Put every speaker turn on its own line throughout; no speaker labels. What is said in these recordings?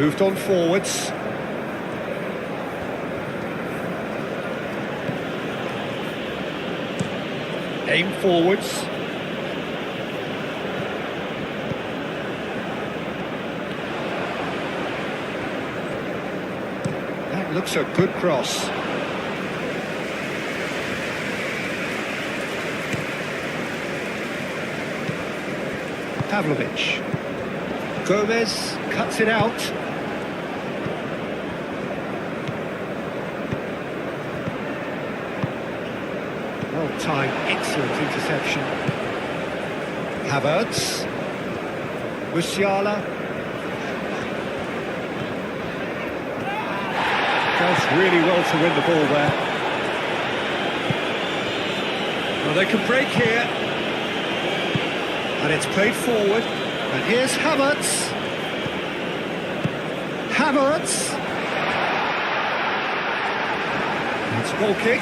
Moved on forwards. Aim forwards. That looks a good cross. Pavlovic. Gomez cuts it out. Well-timed, excellent interception. Havertz. Musiala. Does really well to win the ball there. Well, they can break here. And it's played forward. And here's Havertz. Havertz. It's a goal kick.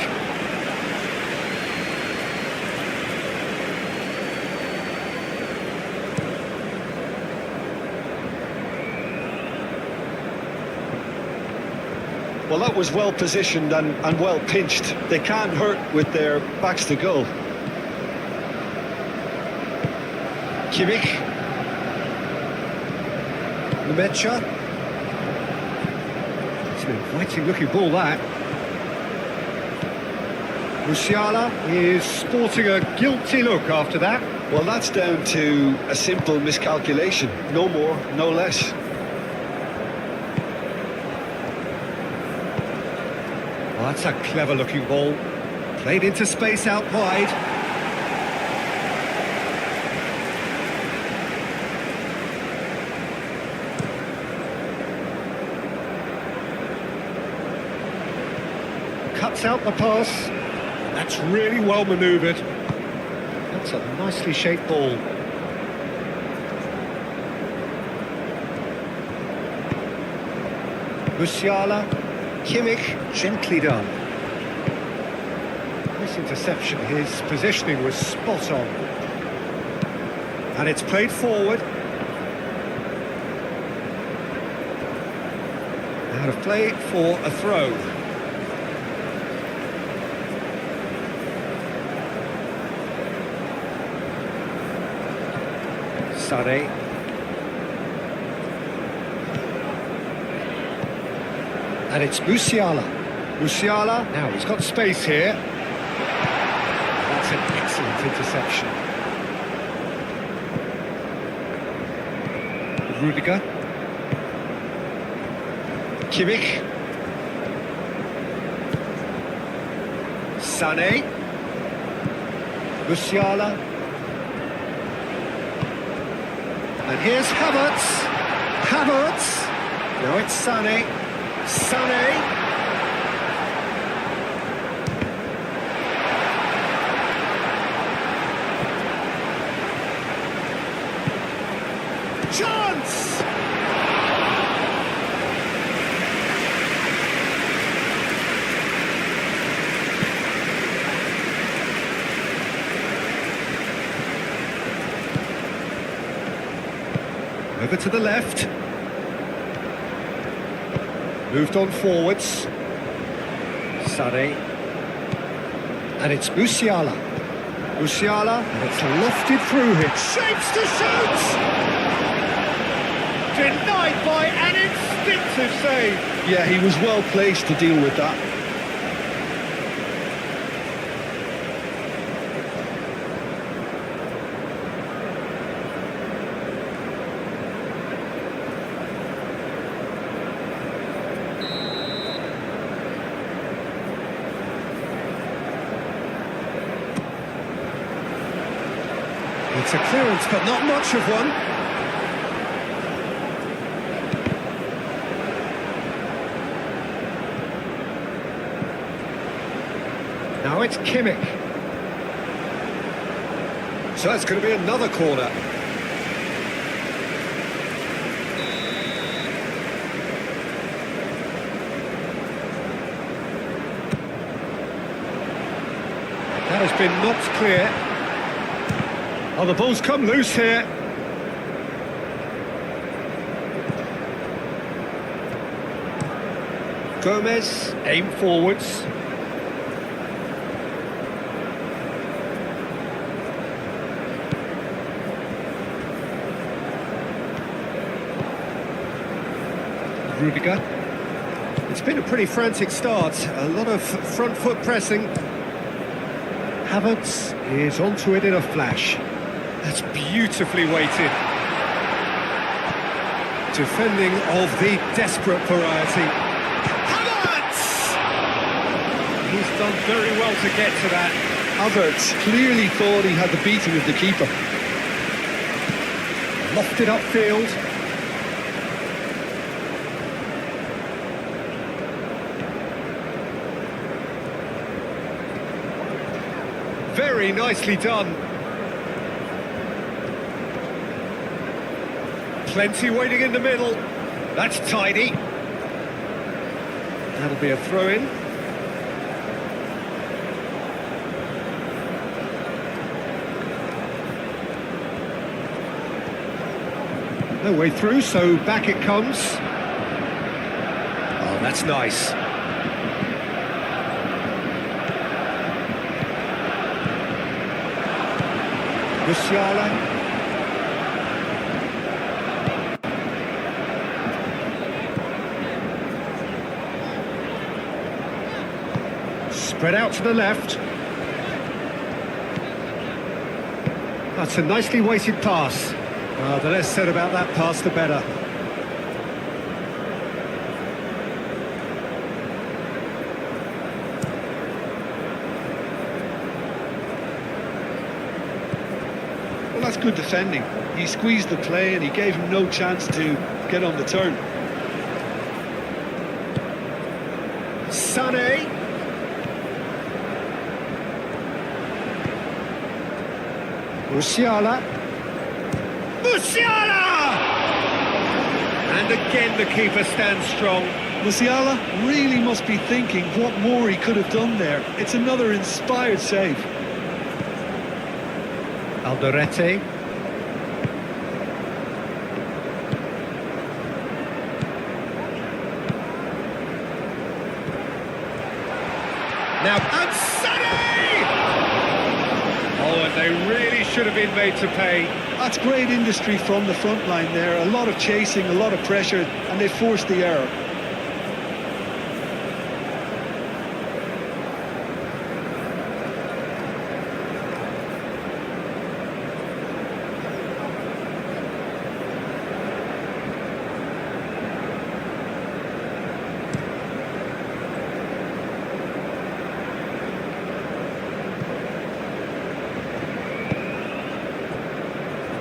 Well, that was well positioned and well pinched. They can't hurt with their backs to goal.
Kimmich. Lemecha. It's an inviting looking ball, that. Musiala is sporting a guilty look after that.
Well, that's down to a simple miscalculation. No more, no less.
Well, that's a clever looking ball. Played into space out wide. Cuts out the pass. That's really well manoeuvred. That's a nicely shaped ball. Musiala. Kimmich, gently done. This interception, his positioning was spot on. And it's played forward. Out of play for a throw. Sade. And it's Musiala. Musiala, now he's got space here. That's an excellent interception. Rudiger. Kimmich. Sané. Musiala. And here's Havertz. Havertz. Now it's Sané. Sané. Chance! Over to the left. Moved on forwards. Sade. And it's Musiala. Musiala, and it's lofted through him. Shapes to shoot! Denied by an instinctive save.
Yeah, he was well placed to deal with that.
It's a clearance, but not much of one. Now it's Kimmich. So that's going to be another corner. That has been knocked clear. Oh, the ball's come loose here. Gomez, aim forwards. Rudiger. It's been a pretty frantic start, a lot of front foot pressing. Havertz is onto it in a flash. That's beautifully weighted. Defending of the desperate variety. Havertz! He's done very well to get to that.
Havertz clearly thought he had the beating of the keeper.
Lofted upfield. Very nicely done. Plenty waiting in the middle. That's tidy. That'll be a throw-in. No way through, so back it comes. Oh, that's nice. Musiala. Spread out to the left. That's a nicely weighted pass. The less said about that pass, the better.
Well, that's good defending. He squeezed the play and he gave him no chance to get on the turn.
Sané. Musiala. Musiala! And again the keeper stands strong.
Musiala really must be thinking what more he could have done there. It's another inspired save.
Alderete. Now, and Sané! Oh, and they really should have been made to pay.
That's great industry from the front line there. A lot of chasing, a lot of pressure, and they forced the error.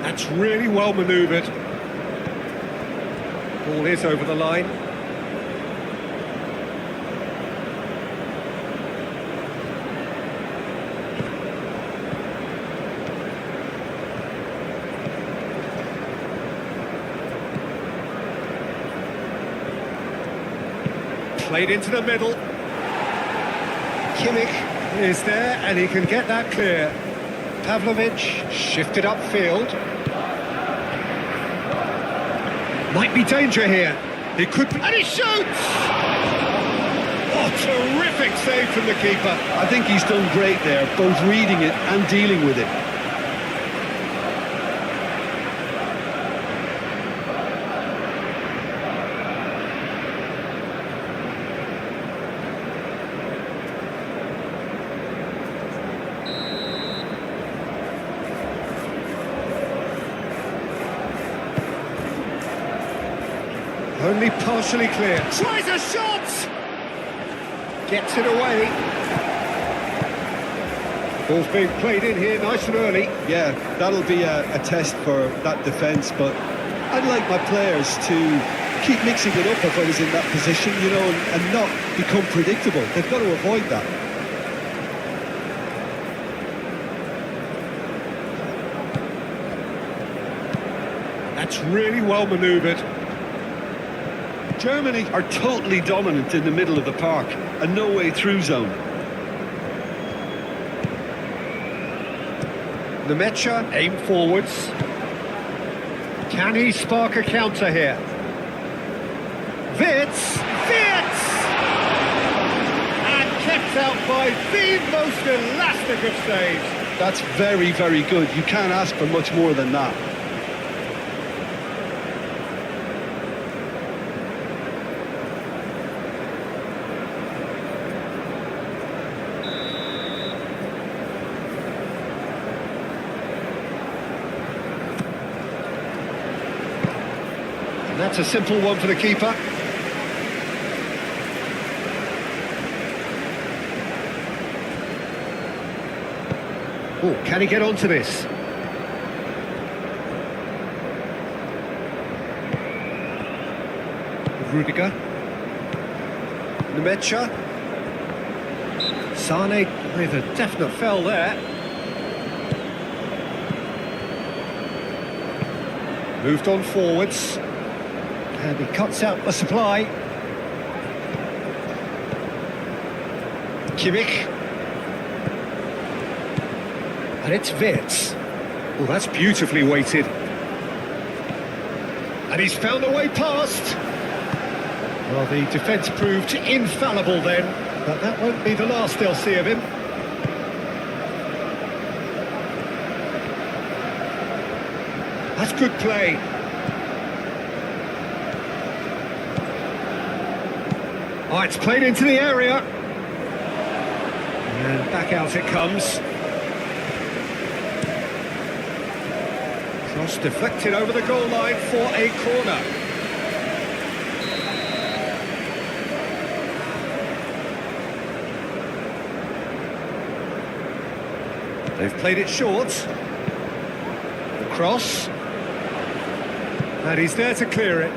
That's really well manoeuvred. Ball is over the line. Played into the middle. Kimmich is there and he can get that clear. Pavlovic shifted upfield. Might be danger here. It could be. And he shoots! Oh, terrific save from the keeper.
I think he's done great there, both reading it and dealing with it.
Only partially clear. Tries a shot! Gets it away. Ball's being played in here nice and early.
Yeah, that'll be a test for that defence, but I'd like my players to keep mixing it up if I was in that position, you know, and not become predictable. They've got to avoid that.
That's really well manoeuvred.
Germany are totally dominant in the middle of the park, a no-way through zone.
Nemecha, aim forwards. Can he spark a counter here? Wits! by the most elastic of saves.
That's very, very good. You can't ask for much more than that.
And that's a simple one for the keeper. Oh, can he get onto this? Rudiger. Nemecha. Sane with a definite fell there. Moved on forwards. And he cuts out the supply. Kimmich. And it's Wirtz. Oh, that's beautifully weighted. And he's found a way past. Well, the defence proved infallible then, but that won't be the last they'll see of him. That's good play. Oh, it's played into the area. And back out it comes. Cross deflected over the goal line for a corner. They've played it short. The cross. And he's there to clear it.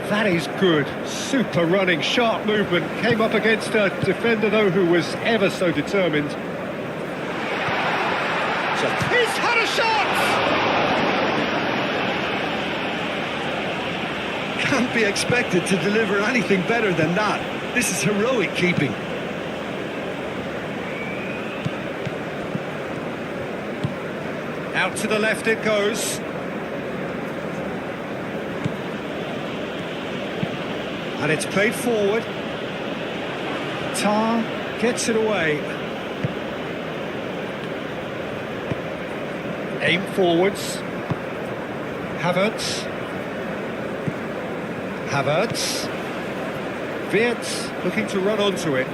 That is good. Super running, sharp movement. Came up against a defender, though, who was ever so determined. He's had a shot!
Can't be expected to deliver anything better than that. This is heroic keeping.
Out to the left it goes. And it's played forward. Tar gets it away. Aim forwards. Havertz. Havertz. Wirtz looking to run onto it.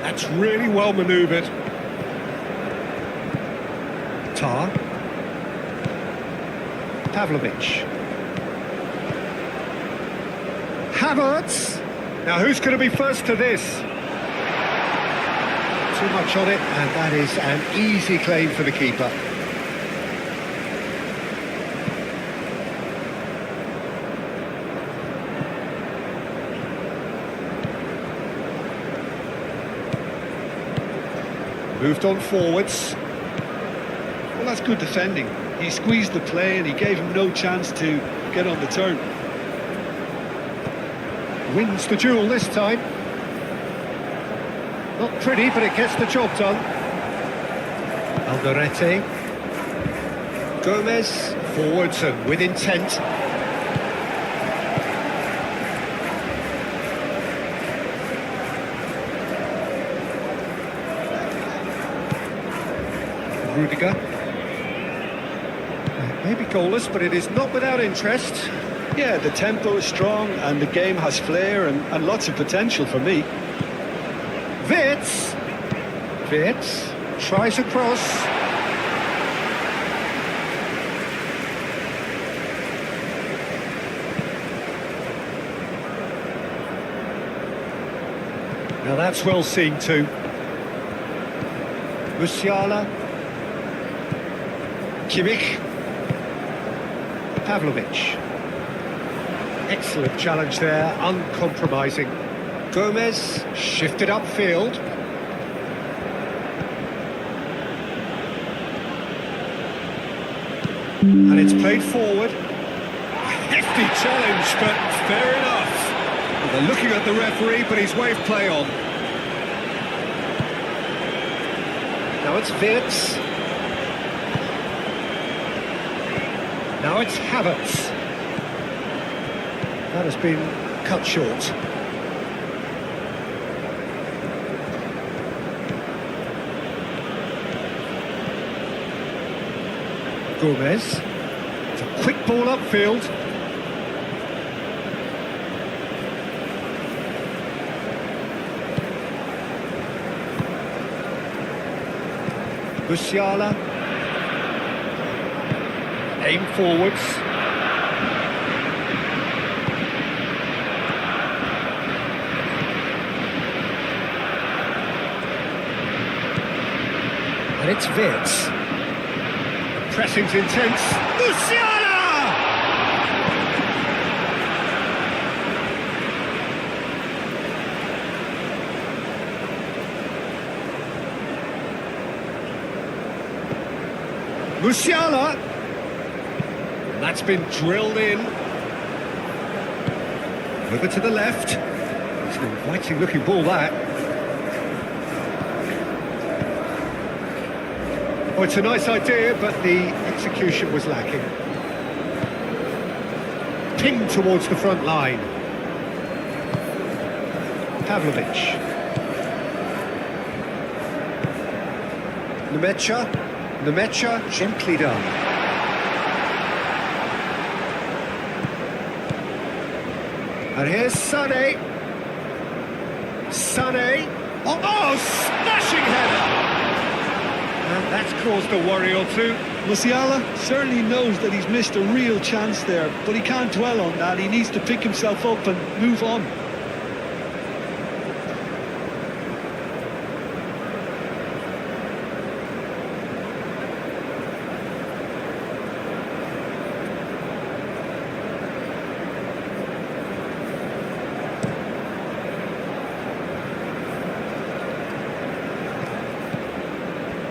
That's really well manoeuvred. Tar. Pavlovic. Havertz. Now who's going to be first to this? Too much on it, and that is an easy claim for the keeper. Moved on forwards.
Well, that's good defending. He squeezed the play and he gave him no chance to get on the turn.
Wins the duel this time. Not pretty, but it gets the job done. Alderete. Gomez, forwards and with intent. Rudiger. Maybe goalless, but it is not without interest.
Yeah, the tempo is strong and the game has flair and lots of potential for me.
Wirtz. Wirtz tries a cross. Now that's well seen too. Musiala. Kimmich. Pavlovic. Excellent challenge there, uncompromising. Gomez shifted upfield. And it's played forward. Hefty challenge, but fair enough. They're looking at the referee, but he's waved play on. Now it's Wirtz. Now it's Havertz. That has been cut short. Gomez. It's a quick ball upfield. Musiala. Aim forwards. And it's Wirtz. The pressing's intense. Musiala! Musiala! That's been drilled in. Over to the left. It's an inviting looking ball, that. Oh, it's a nice idea, but the execution was lacking. Pinged towards the front line. Pavlovic. Nemecha, gently done. And here's Sané. Oh, smashing header! And that's caused a worry or two.
Musiala certainly knows that he's missed a real chance there, but he can't dwell on that. He needs to pick himself up and move on.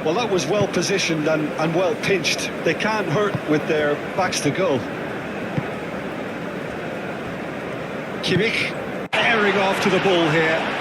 Well, that was well positioned and well pinched. They can't hurt with their backs to goal.
Kimmich airing off to the ball here.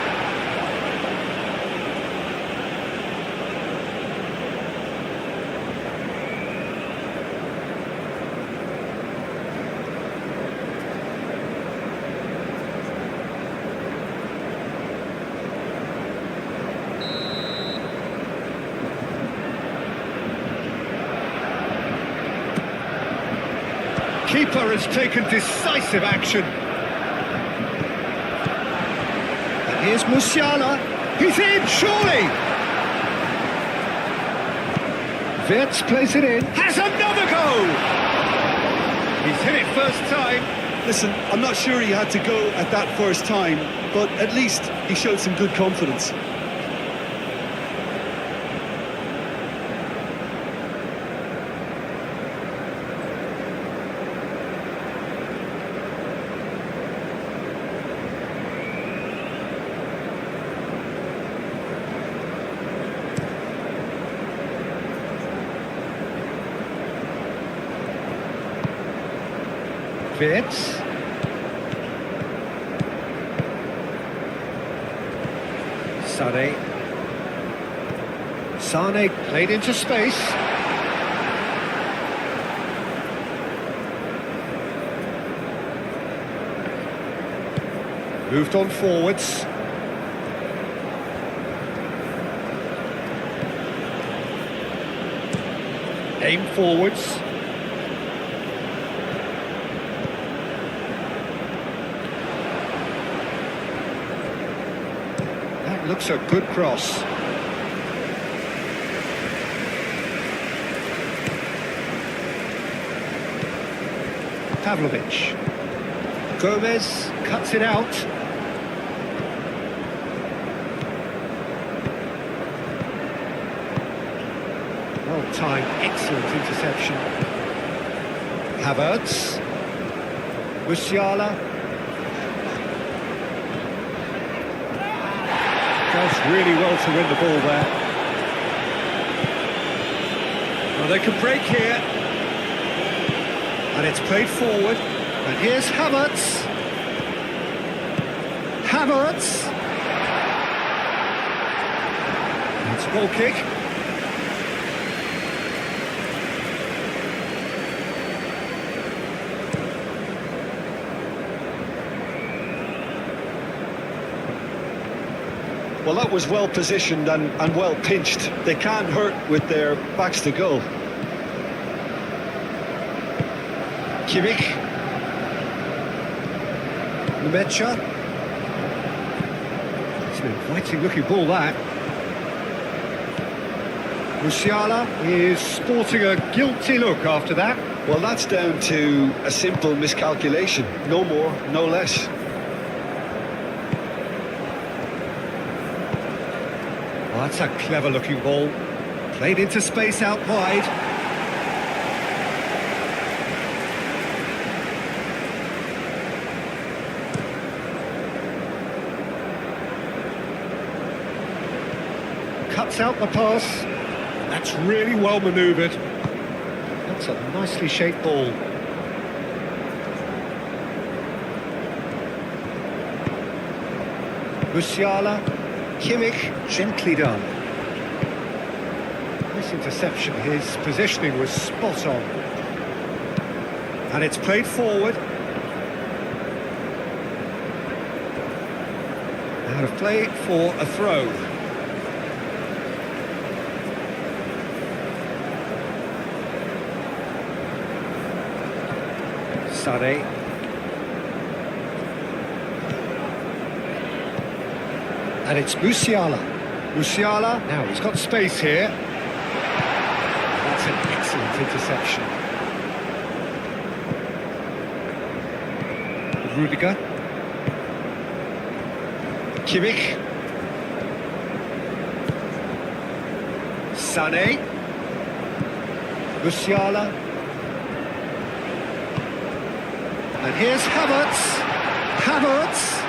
Keeper has taken decisive action. And here's Musiala. He's in, surely! Wirtz plays it in. Has another go! He's hit it first time.
Listen, I'm not sure he had to go at that first time, but at least he showed some good confidence.
Wirtz. Sané played into space. Moved on forwards. Aim forwards. Looks a good cross. Pavlovic. Gomez cuts it out. Well timed, excellent interception. Havertz. Musiala. Does really well to win the ball there. Well, they can break here. And it's played forward. And here's Havertz. Havertz. It's a goal kick.
Well, that was well positioned and well pinched. They can't hurt with their backs to goal. Kimmich.
Nemecha. It's an inviting looking ball, that. Musiala is sporting a guilty look after that.
Well, that's down to a simple miscalculation. No more, no less.
Oh, that's a clever looking ball. Played into space out wide. Cuts out the pass. That's really well manoeuvred. That's a nicely shaped ball. Musiala. Kimmich, gently done. Nice interception, his positioning was spot on. And it's played forward. Out of play for a throw. Sade. And it's Musiala. Musiala, now he's got space here. That's an excellent interception. Rudiger. Kimmich. Sané. Musiala. And here's Havertz. Havertz.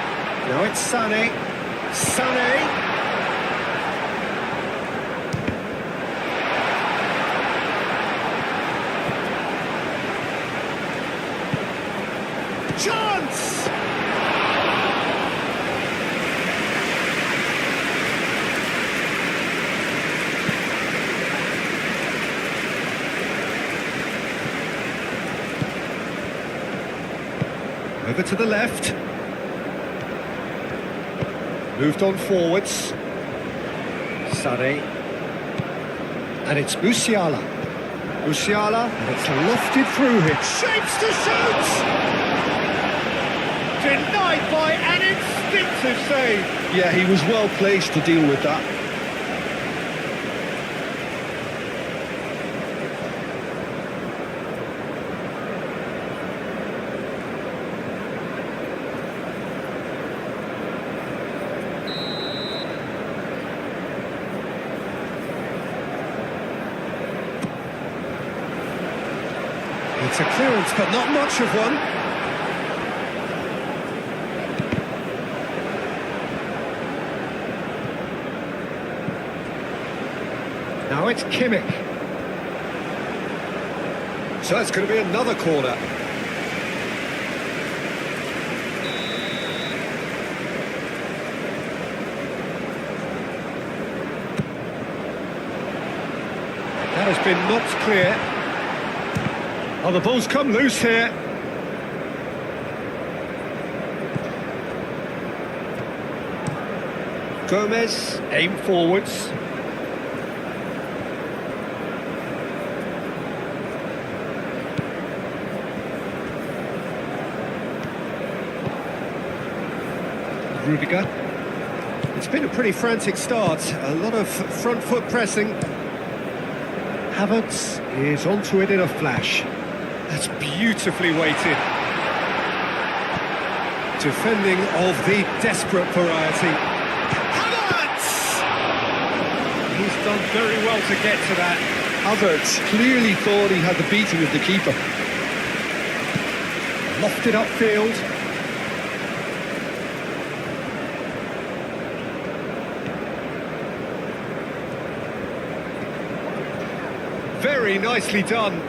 Now it's Sané. Sané. Chance! Over to the left. Moved on forwards. Sade. And it's Musiala. Musiala, and it's lofted through him. Shapes to shoot! Denied by an instinctive save.
Yeah, he was well placed to deal with that.
It's a clearance, but not much of one. Now it's Kimmich. So it's going to be another corner. That has been knocked clear. Oh, the ball's come loose here. Gomez, aim forwards. Rudiger. It's been a pretty frantic start. A lot of front foot pressing. Havertz is onto it in a flash. That's beautifully weighted. Defending of the desperate variety. Havertz! He's done very well to get to that.
Havertz clearly thought he had the beating of the keeper.
Lofted upfield. Very nicely done.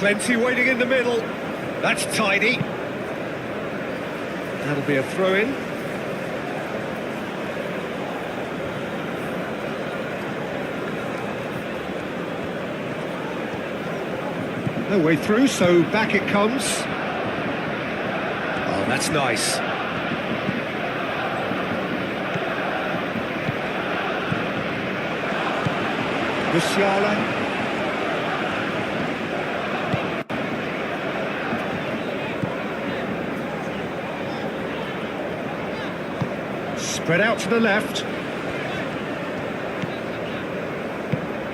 Plenty waiting in the middle. That's tidy. That'll be a throw-in. No way through, so back it comes. Oh, that's nice. Musiala. Spread out to the left.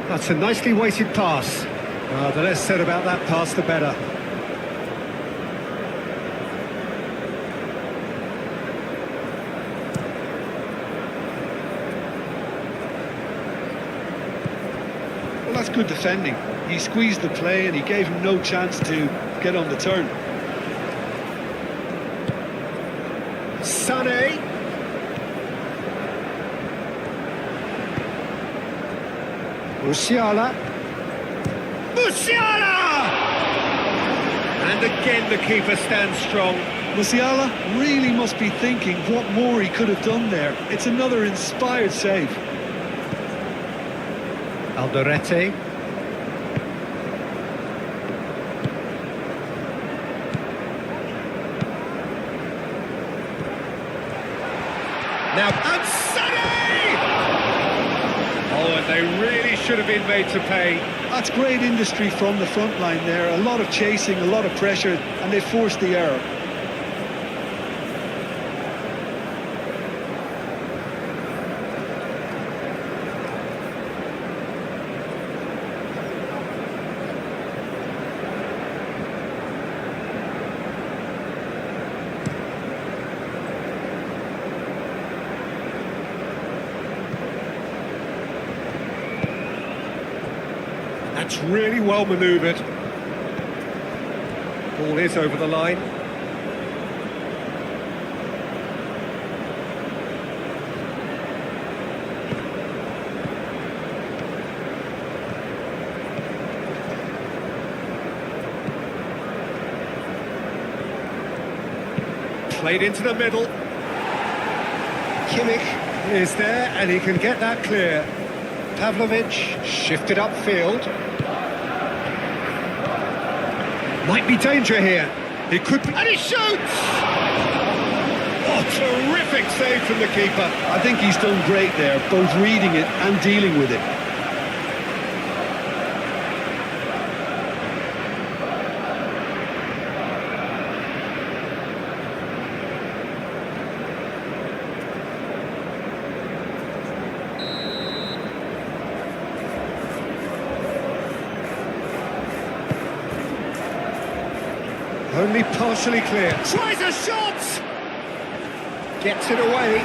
That's a nicely weighted pass. The less said about that pass, the better.
Well, that's good defending. He squeezed the play and he gave him no chance to get on the turn.
Sané. Musiala. Musiala! And again the keeper stands strong.
Musiala really must be thinking what more he could have done there. It's another inspired save.
Alderete. Now, and Sané! Oh, and they really should have been made to pay.
That's great industry from the front line there. A lot of chasing, a lot of pressure, and they forced the error.
That's really well manoeuvred. Ball is over the line. Played into the middle. Kimmich is there and he can get that clear. Pavlovic shifted upfield. Might be danger here. He could be, and he shoots! Oh, terrific save from the keeper.
I think he's done great there, both reading it and dealing with it.
Only partially clear. Tries a shot! Gets it away.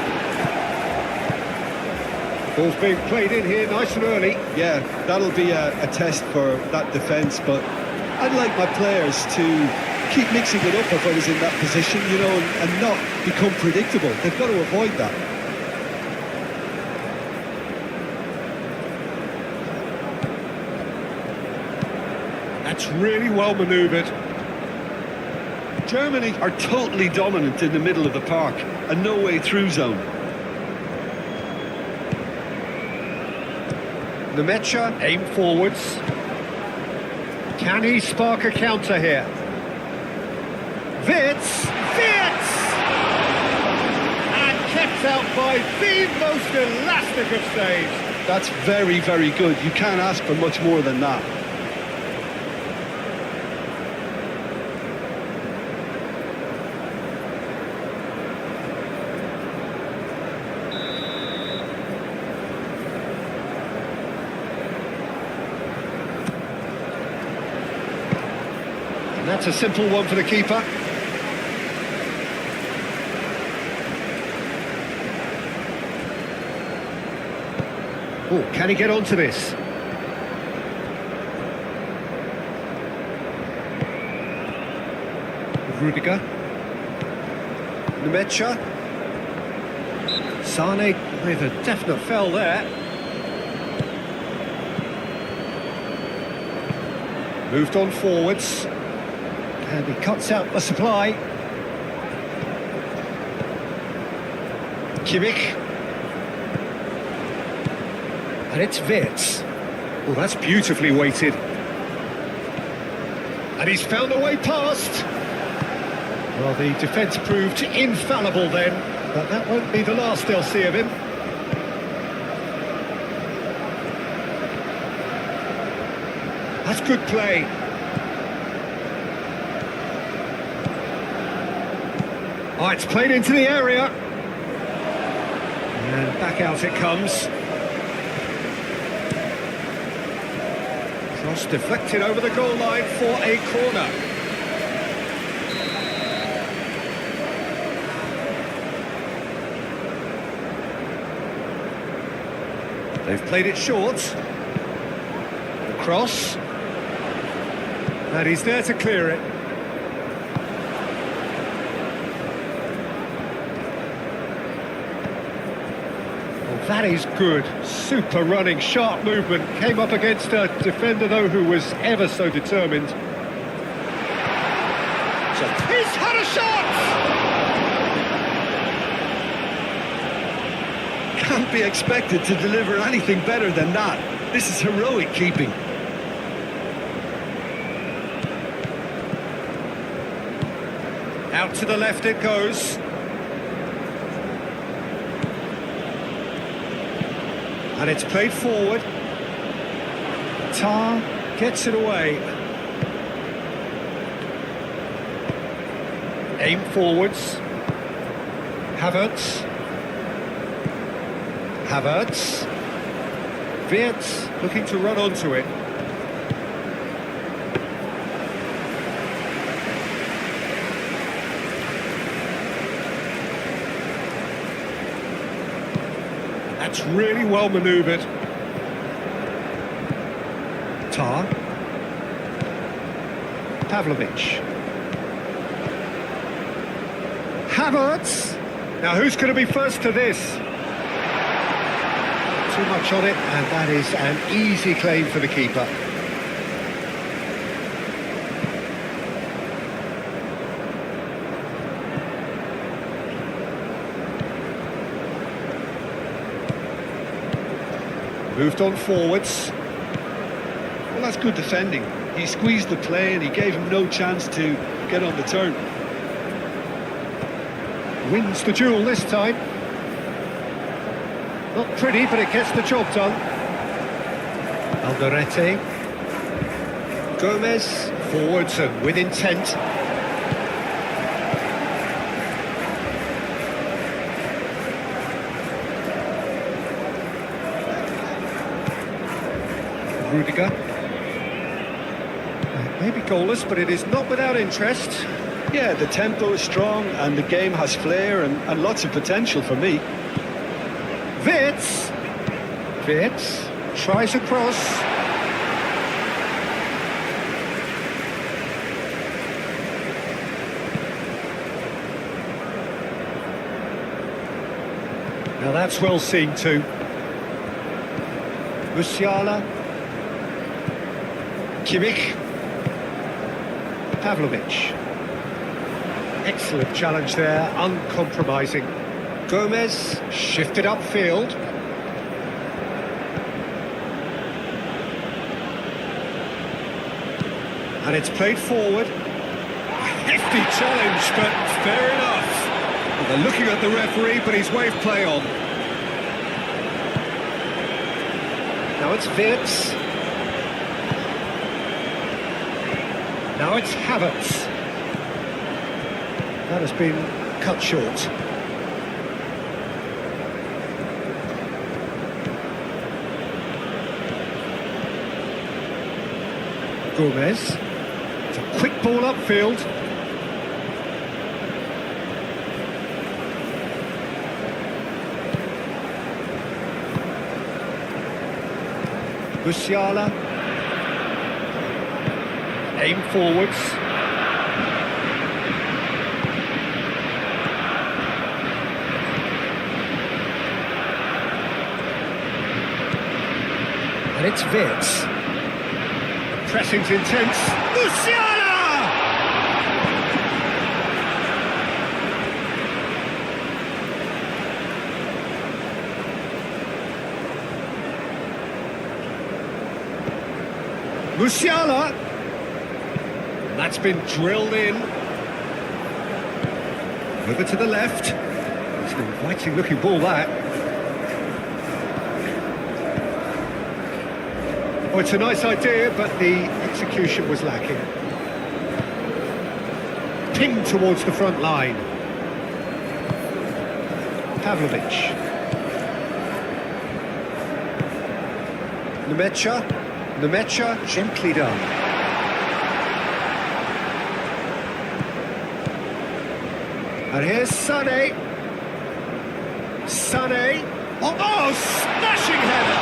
Ball's being played in here nice and early.
Yeah, that'll be a test for that defence, but I'd like my players to keep mixing it up if I was in that position, you know, and not become predictable. They've got to avoid that.
That's really well manoeuvred.
Germany are totally dominant in the middle of the park, a no-way through zone.
Nemecha aim forwards. Can he spark a counter here? Wirtz! And kept out by the most elastic of saves.
That's very, very good. You can't ask for much more than that.
And that's a simple one for the keeper. Oh, can he get onto this? Rudiger. Nemecha. Sane with a definite fell there. Moved on forwards. And he cuts out the supply. Kimmich. And it's Wirtz. Oh, that's beautifully weighted. And he's found a way past. Well, the defence proved infallible then, but that won't be the last they'll see of him. That's good play. Oh, it's played into the area. And back out it comes. Cross deflected over the goal line for a corner. They've played it short. The cross. And he's there to clear it. Well, that is good. Super running, sharp movement. Came up against a defender, though, who was ever so determined. So he's had a shot!
Can't be expected to deliver anything better than that. This is heroic keeping.
Out to the left it goes. And it's played forward. Tar gets it away. Aim forwards. Havertz. Havertz. Wirtz looking to run onto it. That's really well manoeuvred. Tar. Pavlovic. Havertz. Now who's going to be first to this? Too much on it, and that is an easy claim for the keeper. Moved on forwards.
Well, that's good defending. He squeezed the play and he gave him no chance to get on the turn.
Wins the duel this time. Not pretty, but it gets the job done. Alderete. Gomez. Forwards and with intent. Rudiger. Maybe goalless, but it is not without interest.
Yeah, the tempo is strong and the game has flair and lots of potential for me.
Wirtz. Wirtz tries a cross. Now that's well seen too. Musiala. Kimmich. Pavlovic. Excellent challenge there, uncompromising. Gomez shifted upfield. And it's played forward. A hefty challenge, but fair enough. Well, they're looking at the referee, but he's waved play on. Now it's Wirtz. Now it's Havertz. That has been cut short. Gomez. It's a quick ball upfield. Musiala. Aim forwards. And it's Wirtz. Pressing's intense. Musiala! Musiala. That's been drilled in. Over to the left. It's an inviting looking ball, that. Oh, it's a nice idea, but the execution was lacking. Pinged towards the front line. Pavlovic. Nemecha, gently done. And here's Sané. Oh, smashing header!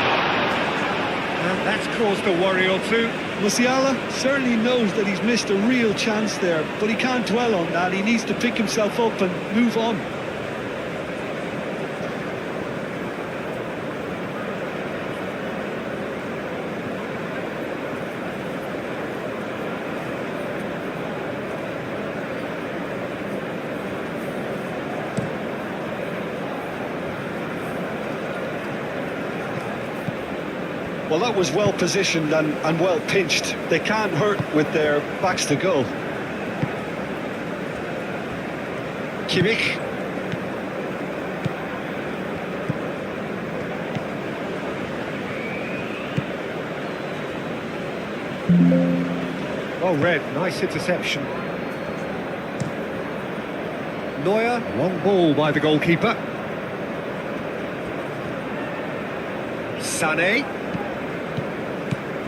And that's caused a worry or two.
Musiala certainly knows that he's missed a real chance there, but he can't dwell on that. He needs to pick himself up and move on. Well, that was well positioned and well pinched. They can't hurt with their backs to goal.
Kimmich. Well read, nice interception. Neuer, long ball by the goalkeeper. Sané.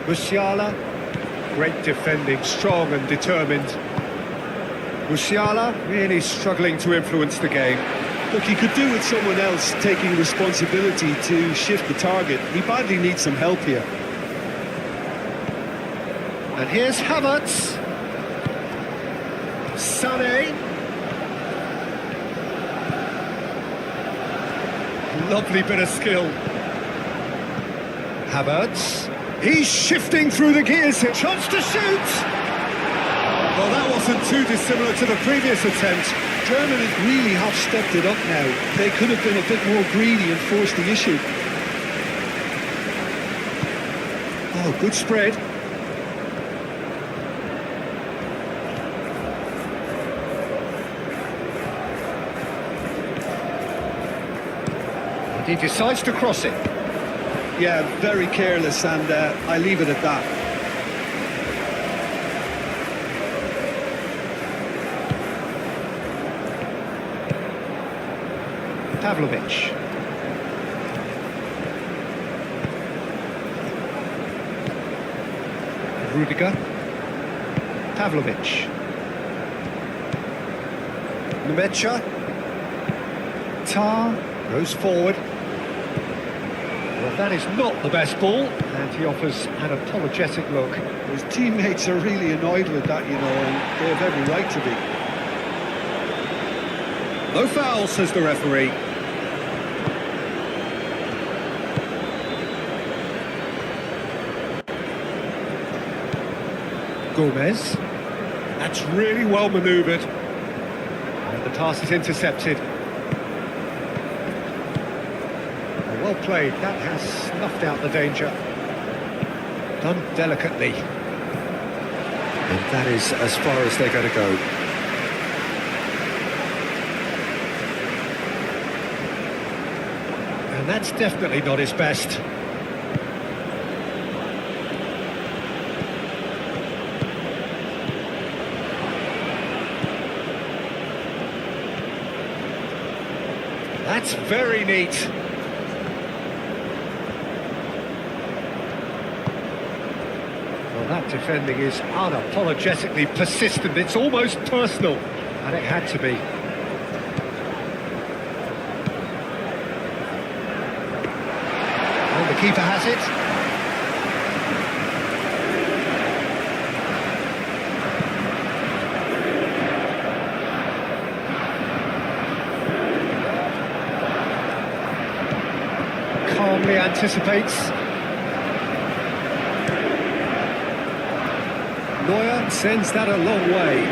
Musiala, great defending, strong and determined. Musiala really struggling to influence the game.
Look, he could do with someone else taking responsibility to shift the target. He badly needs some help here.
And here's Havertz. Sané. Lovely bit of skill. Havertz. He's shifting through the gears. Chance to shoot! Well, that wasn't too dissimilar to the previous attempt.
Germany really have stepped it up now. They could have been a bit more greedy and forced the issue.
Oh, good spread. And he decides to cross it.
Yeah, very careless, and I leave it at that.
Pavlovic. Rudiger. Pavlovic. Nemecha. Tar goes forward. Well, that is not the best ball, and he offers an apologetic look.
His teammates are really annoyed with that, you know, and they have every right to be.
No foul, says the referee. Gomez. That's really well manoeuvred. And the pass is intercepted. Well played, that has snuffed out the danger. Done delicately. And that is as far as they're going to go. And that's definitely not his best. That's very neat. That defending is unapologetically persistent. It's almost personal, and it had to be. And the keeper has it. Calmly anticipates. Neuer sends that a long way.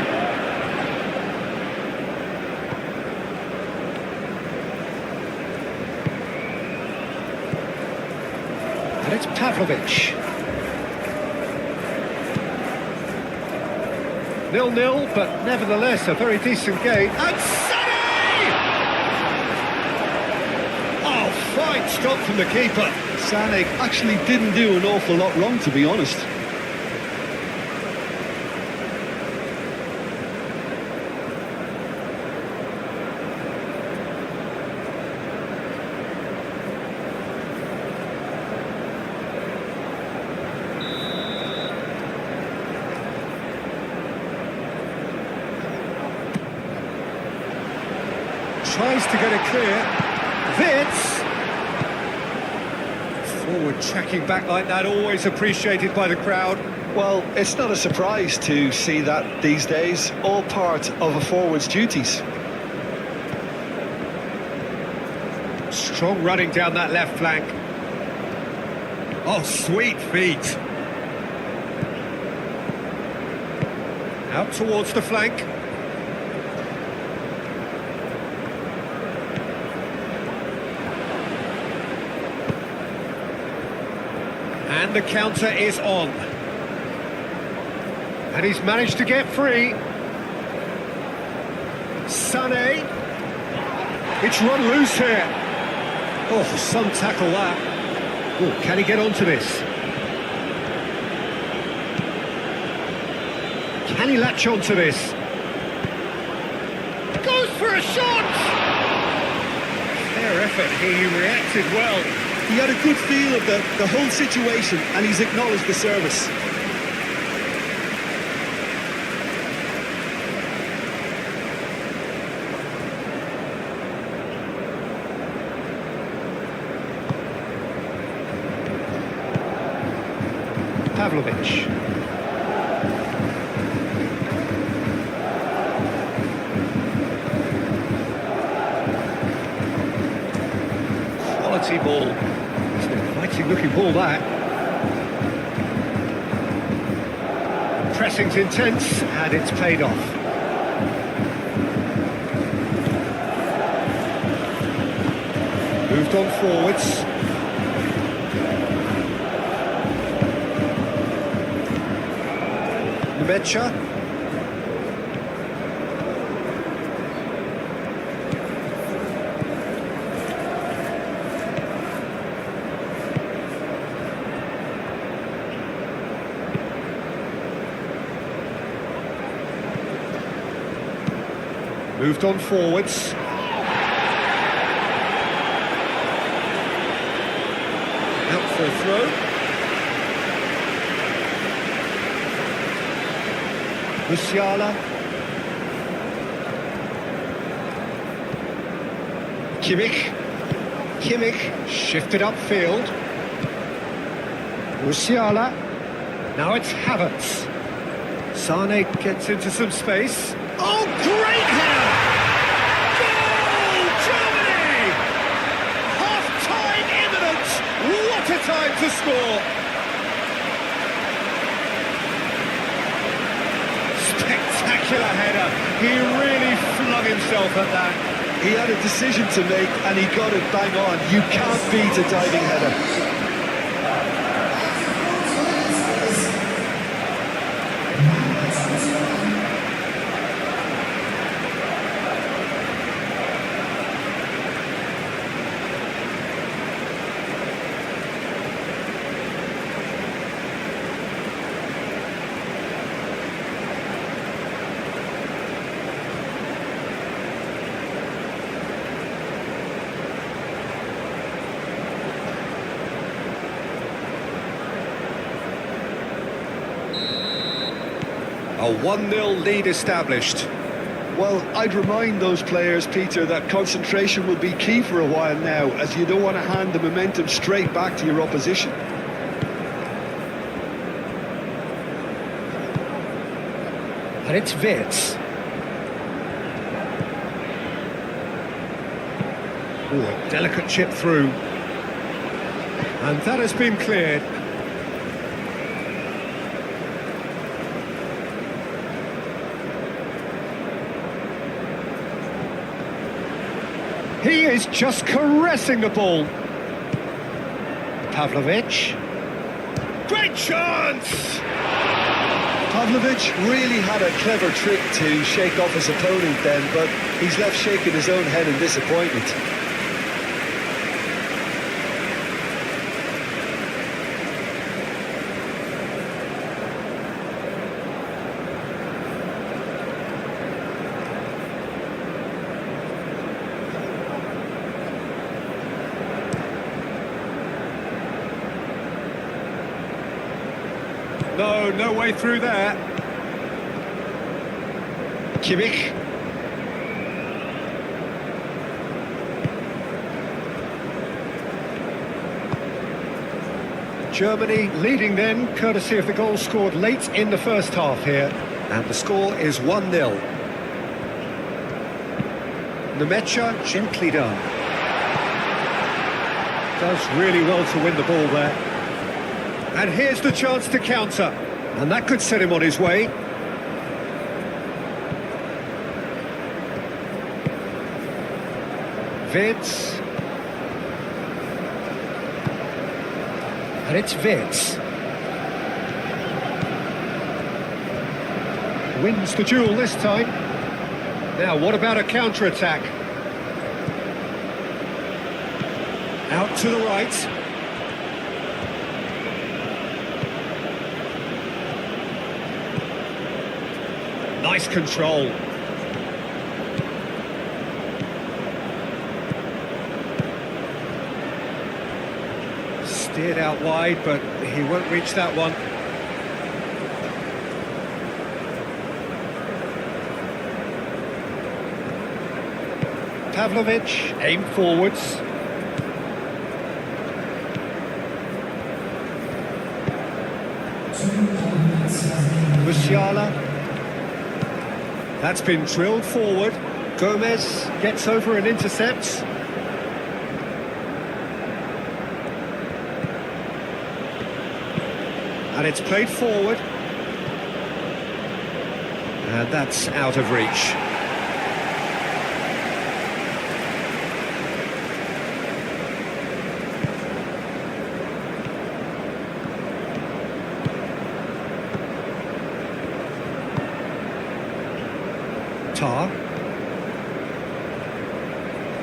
And it's Pavlovic. 0-0, but nevertheless a very decent game. And Sané! Oh, fine stop from the keeper.
Sané actually didn't do an awful lot wrong, to be honest.
Tries to get it clear. Vitz! Forward tracking back like that, always appreciated by the crowd.
Well, it's not a surprise to see that these days, all part of a forward's duties.
Strong running down that left flank. Oh, sweet feet. Out towards the flank. And the counter is on. And he's managed to get free. Sané. It's run loose here. Oh, some tackle that. Oh, can he get onto this? Can he latch onto this? Goes for a shot! Fair effort, he reacted well.
He had a good feel of the whole situation, and he's acknowledged the service.
Pavlovic. Quality ball. It's an inviting looking ball, that. Pressing's intense, and it's paid off. Moved on forwards. Mecha. Moved on forwards. Out for a throw. Musiala. Kimmich shifted upfield. Musiala. Now it's Havertz. Sané gets into some space. Oh, great header! Goal, Germany! Half-time imminent! What a time to score! Spectacular header. He really flung himself at that.
He had a decision to make, and he got it bang on. You can't beat a diving header.
A 1-0 lead established.
Well, I'd remind those players, Peter, that concentration will be key for a while now, as you don't want to hand the momentum straight back to your opposition.
And it's Vitz. Oh, a delicate chip through. And that has been cleared. He is just caressing the ball. Pavlovic. Great chance!
Pavlovic really had a clever trick to shake off his opponent then, but he's left shaking his own head in disappointment.
No way through there. Kimmich. Germany leading then, courtesy of the goal scored late in the first half here. And the score is 1-0. Nemecha, gently done. Does really well to win the ball there. And here's the chance to counter. And that could set him on his way. Wirtz. And it's Wirtz. Wins the duel this time. Now, what about a counter-attack? Out to the right. Nice control. Steered out wide, but he won't reach that one. Pavlovic, aim forwards. Musiala. That's been drilled forward. Gomez gets over and intercepts. And it's played forward. And that's out of reach.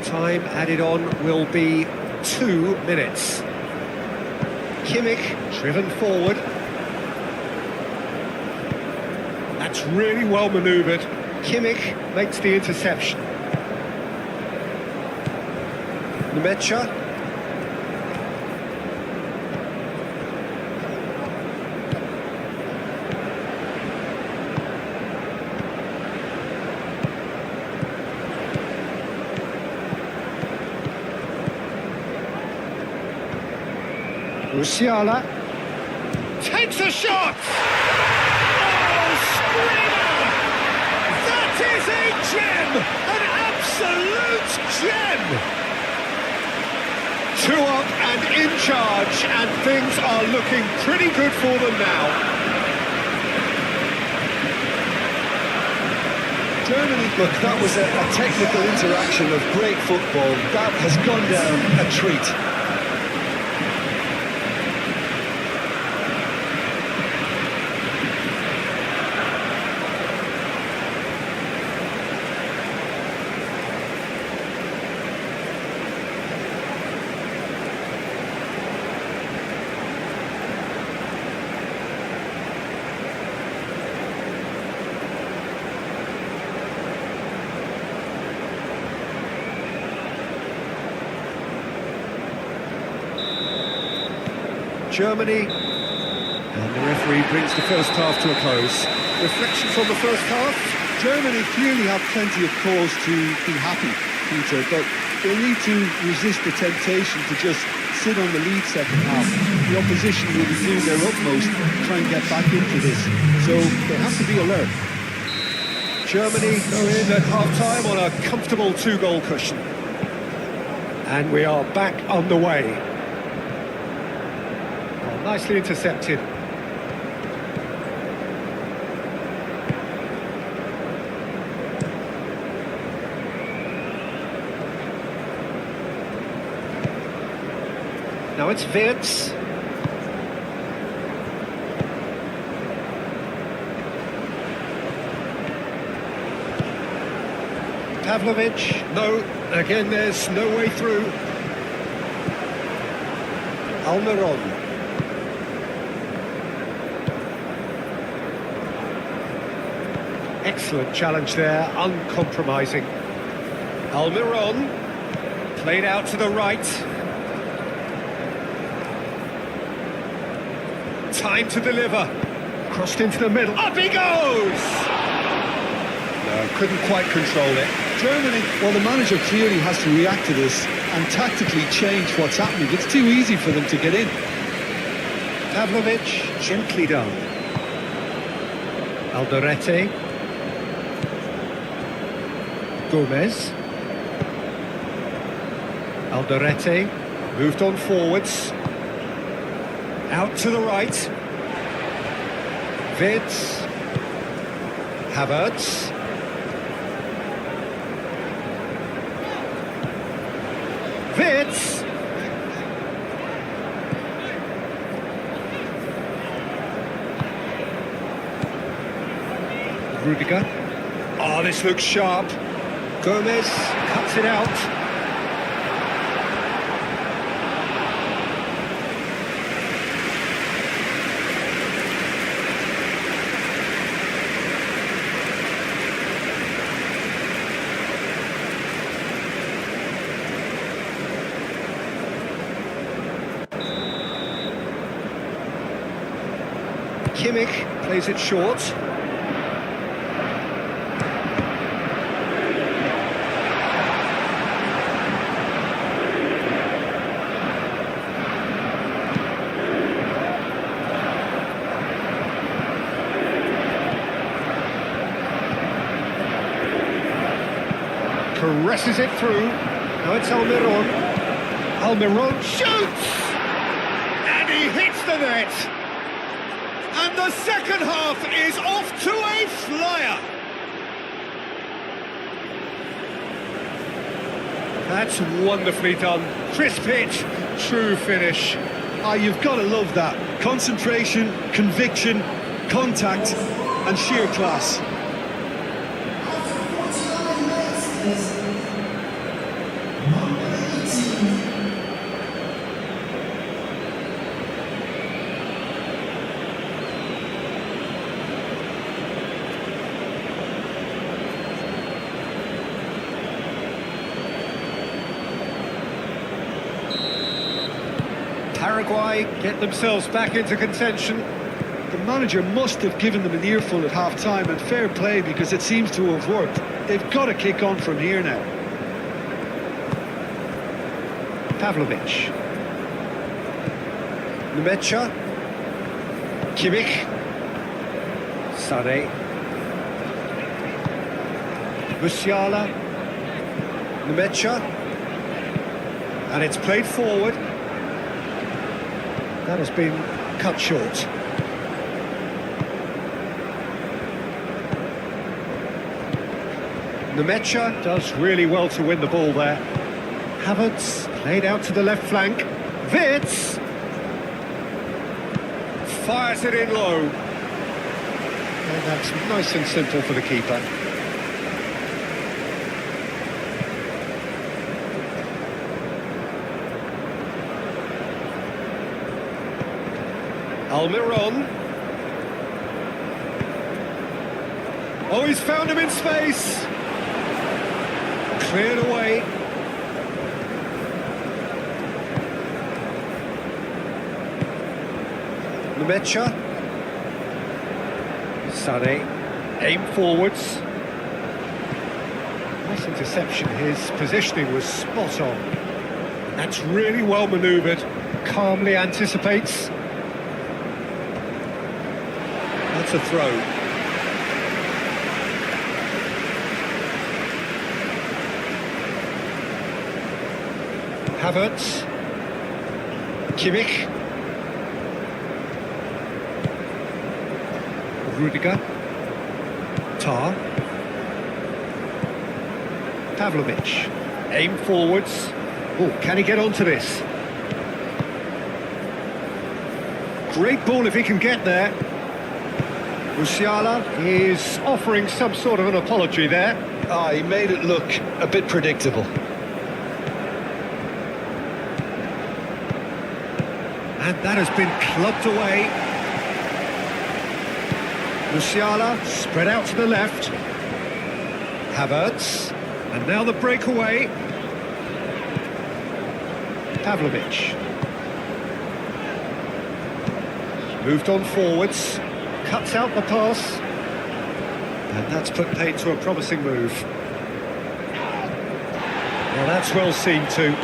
Time added on will be 2 minutes. Kimmich driven forward. That's really well manoeuvred. Kimmich makes the interception. Nemecha. Musiala takes a shot! Oh, screamer! That is a gem! An absolute gem! 2 up and in charge, and things are looking pretty good for them now.
Germany, look, that was a technical interaction of great football. That has gone down a treat.
Germany, and the referee brings the first half to a close. Reflections on the first half?
Germany clearly have plenty of cause to be happy, Peter, but they need to resist the temptation to just sit on the lead second half. The opposition will be doing their utmost to try and get back into this, so they have to be alert.
Germany go in at half-time on a comfortable 2-goal cushion. And we are back on the way. Nicely intercepted. Now it's Wirtz. Pavlovic, no, again there's no way through. Almiron. Excellent challenge there, uncompromising. Almiron, played out to the right. Time to deliver. Crossed into the middle. Up he goes! No, couldn't quite control it.
Germany, well, the manager clearly has to react to this and tactically change what's happening. It's too easy for them to get in.
Pavlovic, gently done. Alderete. Gomez. Alderete, moved on forwards. Out to the right. Vids. Havertz. Vids. Rudiger. Oh, this looks sharp. Gomez cuts it out. Kimmich plays it short. Caresses it through. Now it's Almiron. Almiron shoots! And he hits the net! And the second half is off to a flyer! That's wonderfully done. Crisp hit, true finish.
Ah, you've got to love that. Concentration, conviction, contact, and sheer class.
Paraguay get themselves back into contention.
The manager must have given them an earful at half-time, and fair play because it seems to have worked. They've got to kick on from here now.
Pavlovic. Nemecha. Kimmich. Sade. Musiala. Nemecha. And it's played forward. That has been cut short. Nemecha does really well to win the ball there. Havertz played out to the left flank. Vitz fires it in low. And that's nice and simple for the keeper. Almiron. Oh, he's found him in space. Cleared away. Nemecha. Sade. Aim forwards. Nice interception. His positioning was spot on. That's really well manoeuvred. Calmly anticipates. That's a throw. Havertz. Kimmich. Rudiger. Tar. Pavlovic. Aim forwards. Oh, can he get onto this? Great ball if he can get there. Musiala is offering some sort of an apology there.
Ah, he made it look a bit predictable.
And that has been clubbed away. Musiala spread out to the left. Havertz. And now the breakaway. Pavlovic. Moved on forwards. Cuts out the pass. And that's put paid to a promising move. Well, that's well seen too.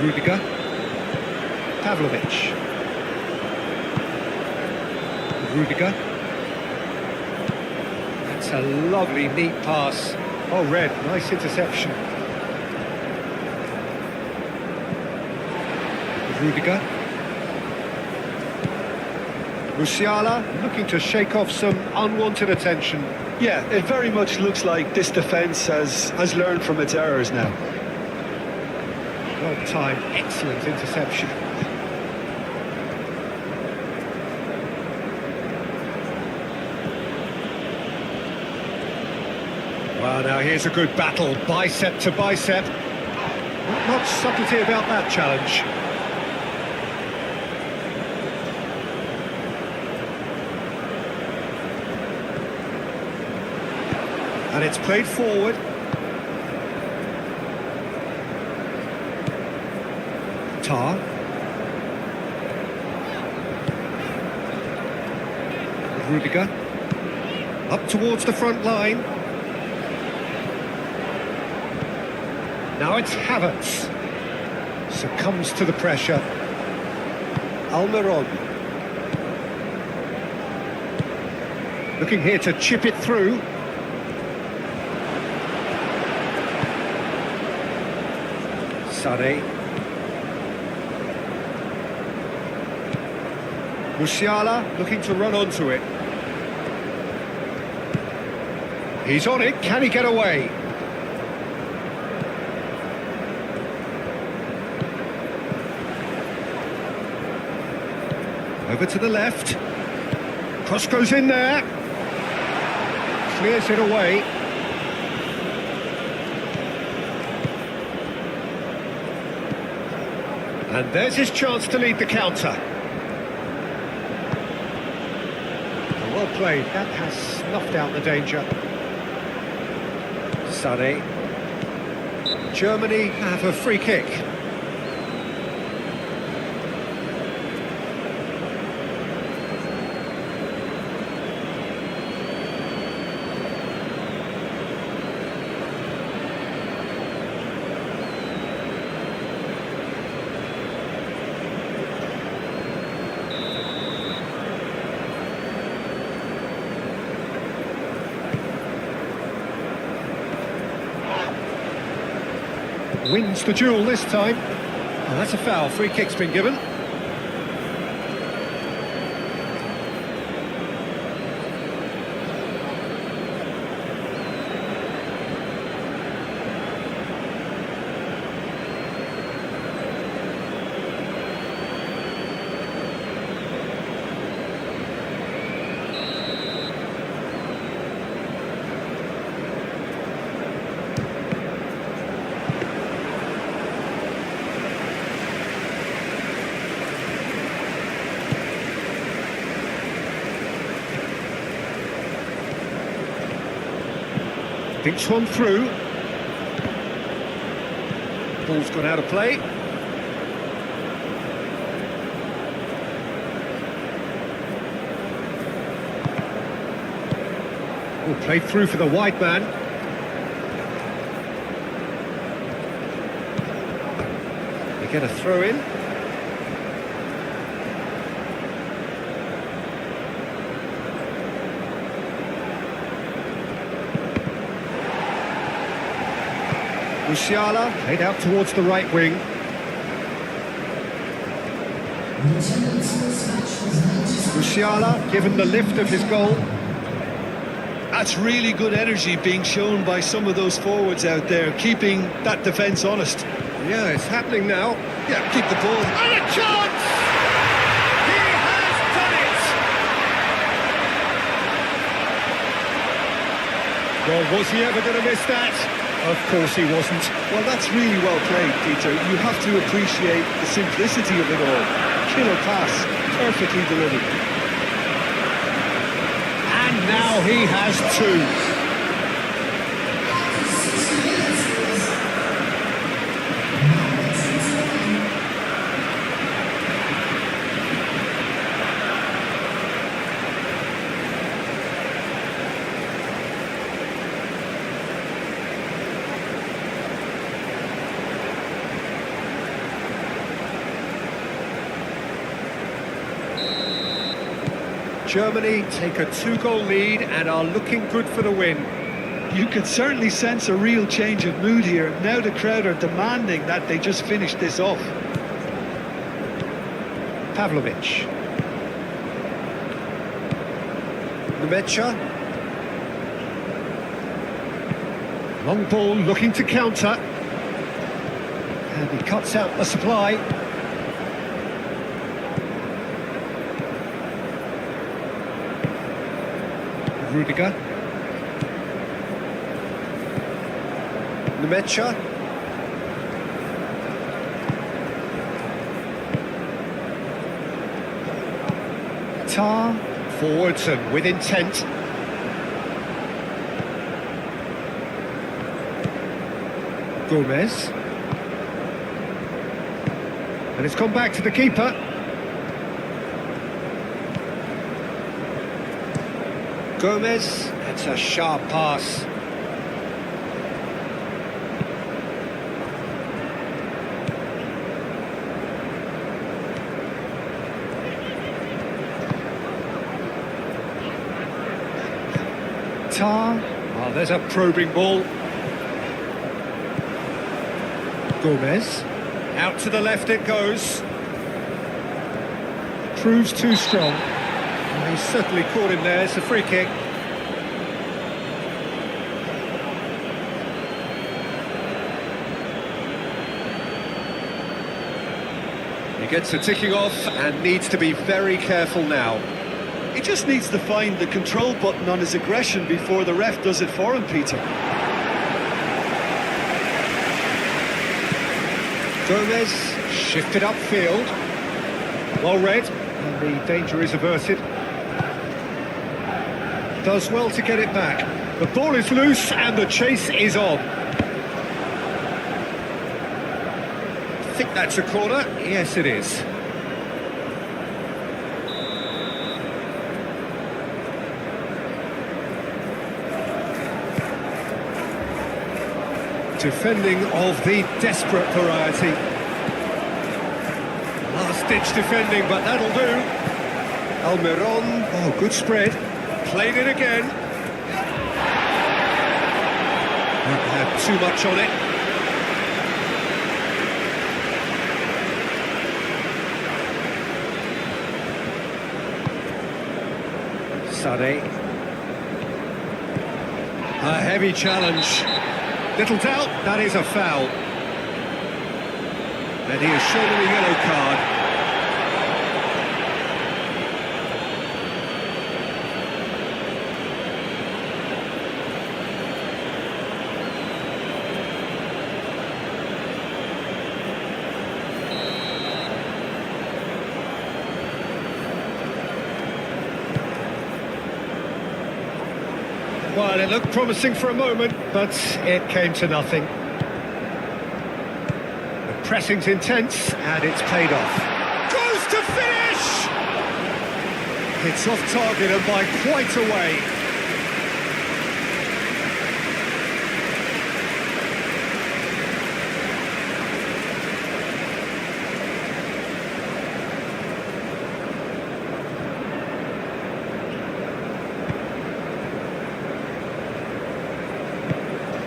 Rudiger. Pavlovic. Rudiger. That's a lovely, neat pass. Oh, Red, nice interception. Rudiger. Musiala looking to shake off some unwanted attention.
Yeah, it very much looks like this defence has learned from its errors now.
Well timed, excellent interception. Well, now here's a good battle, bicep to bicep. Not much subtlety about that challenge. And it's played forward. Tar. Rudiger. Up towards the front line. Now it's Havertz. Succumbs to the pressure. Almiron. Looking here to chip it through. Sade. Musiala looking to run onto it. He's on it, can he get away? Over to the left. Cross goes in there. Clears it away. And there's his chance to lead the counter. Well played, that has snuffed out the danger. Sade. Germany have a free kick. Wins the duel this time. Oh, that's a foul. Free kick's been given. Thinks one through. Ball's gone out of play. Oh, played through for the wide man. They get a throw in. Musiala played out towards the right wing. Musiala given the lift of his goal.
That's really good energy being shown by some of those forwards out there, keeping that defence honest.
Yeah, it's happening now.
Yeah, keep the ball.
And a chance! He has done it! Well, was he ever going to miss that? Of course he wasn't.
Well, that's really well played, Peter. You have to appreciate the simplicity of it all. Killer pass, perfectly delivered.
And now he has two. Germany take a two-goal lead and are looking good for the win.
You can certainly sense a real change of mood here. Now the crowd are demanding that they just finish this off.
Pavlovic. Nemecha. Long ball looking to counter. And he cuts out the supply. Rudiger. Nemecha. Tar. Forwards and with intent. Gomez. And it's gone back to the keeper. Gomez, that's a sharp pass. Tar, oh, there's a probing ball. Gomez, out to the left it goes. Proves too strong. He's certainly caught him there, it's a free kick. He gets a ticking off and needs to be very careful now.
He just needs to find the control button on his aggression before the ref does it for him, Peter.
Gomez shifted upfield. Well read, and the danger is averted. Does well to get it back. The ball is loose and the chase is on. I think that's a corner. Yes, it is. Defending of the desperate variety. Last-ditch defending, but that'll do. Almiron, oh, good spread. Played it again. Don't have too much on it. Sade. A heavy challenge. Little doubt, that is a foul. And he is shown a yellow card. Well, it looked promising for a moment, but it came to nothing. The pressing's intense, and it's paid off. Goes to finish! It's off target and by quite a way.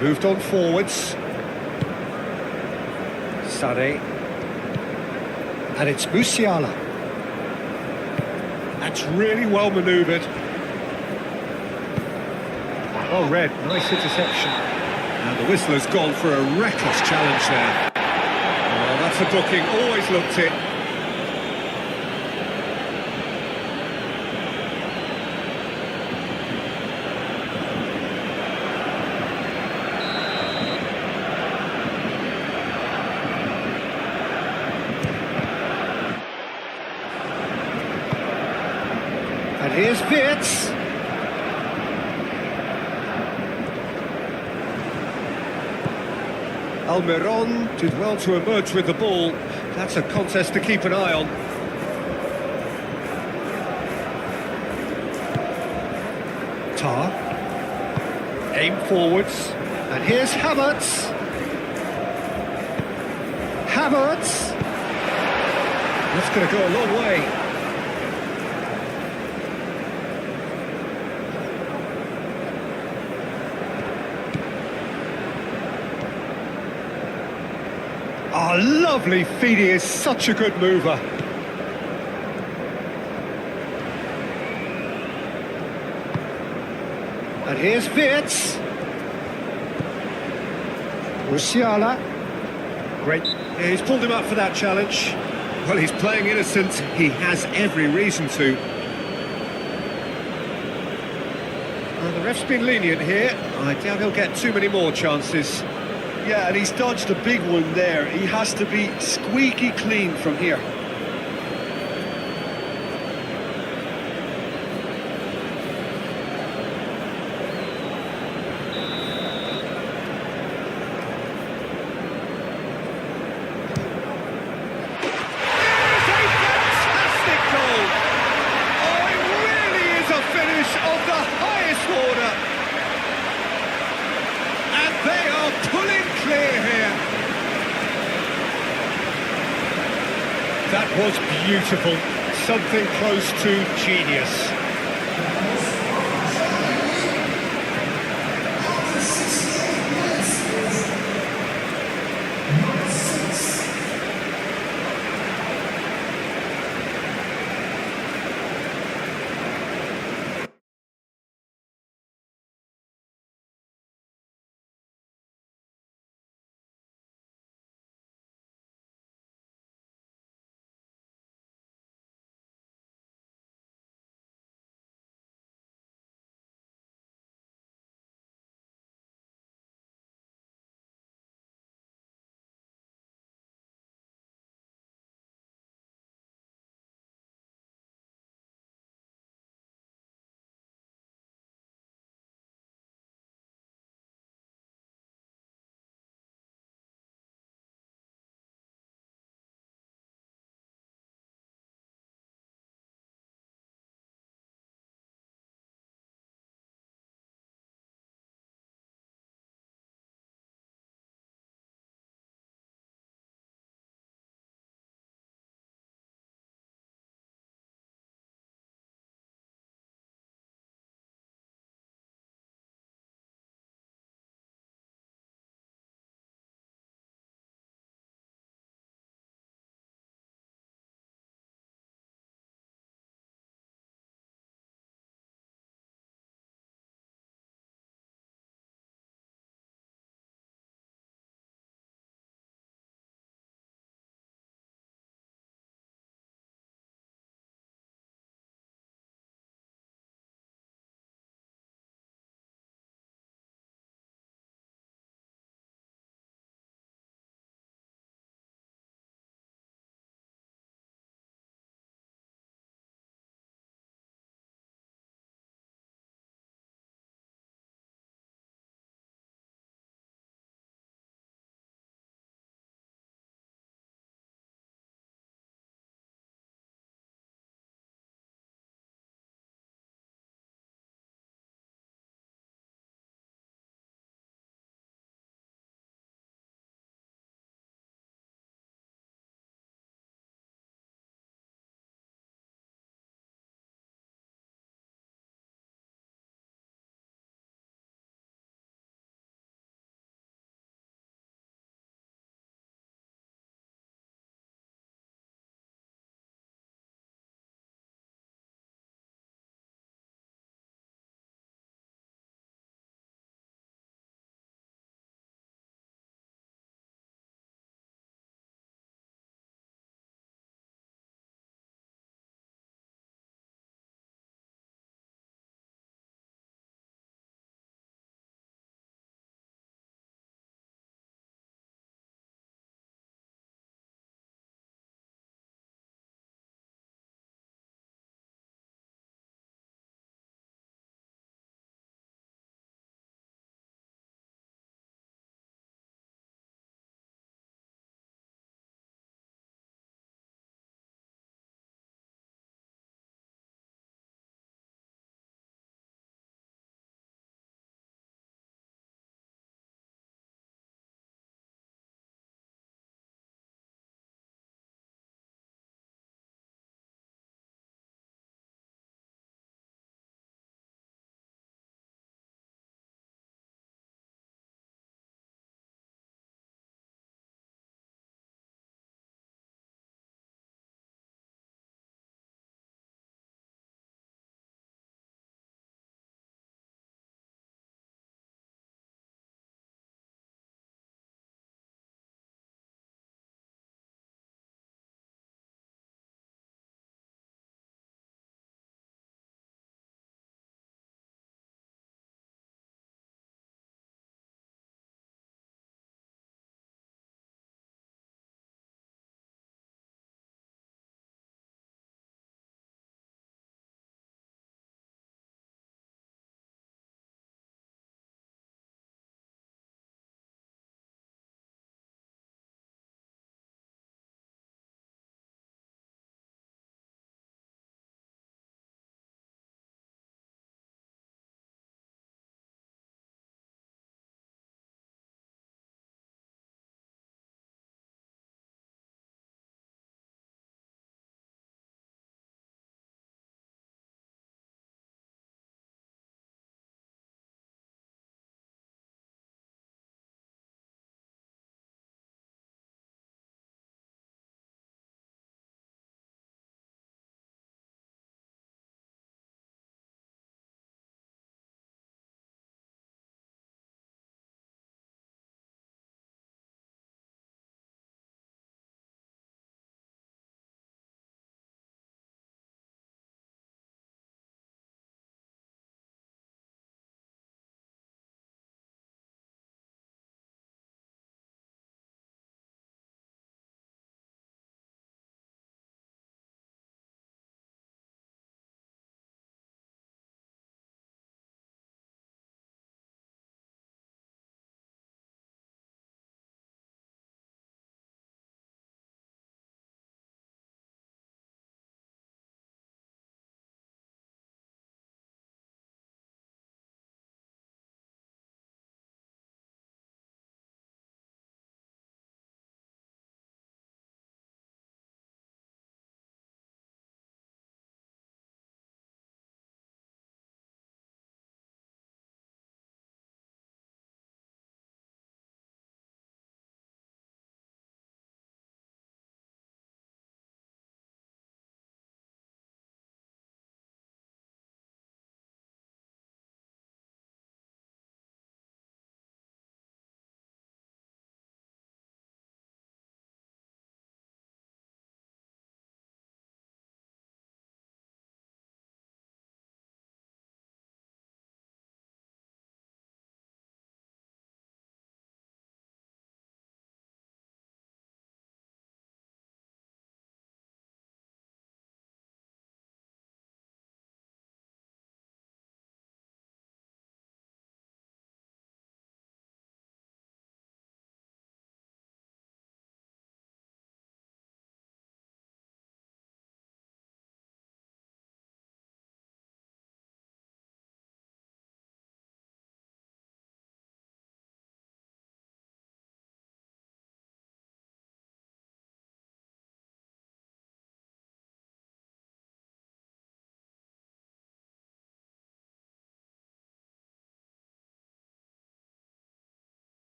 Moved on forwards. Sade. And it's Musiala. That's really well manoeuvred. Well read, nice interception. And the whistler's gone for a reckless challenge there. Oh, that's a booking, always looked it. Here's Fitz. Almiron did well to emerge with the ball. That's a contest to keep an eye on. Tar. Aim forwards. And here's Havertz. Havertz. That's going to go a long way. Oh, lovely feed, he is such a good mover. And here's Fitz. Musiala. Great. Yeah, he's pulled him up for that challenge. Well, he's playing innocent. He has every reason to. Well, the ref's been lenient here. I doubt he'll get too many more chances.
Yeah, and he's dodged a big one there. He has to be squeaky clean from here.
That was beautiful, something close to genius.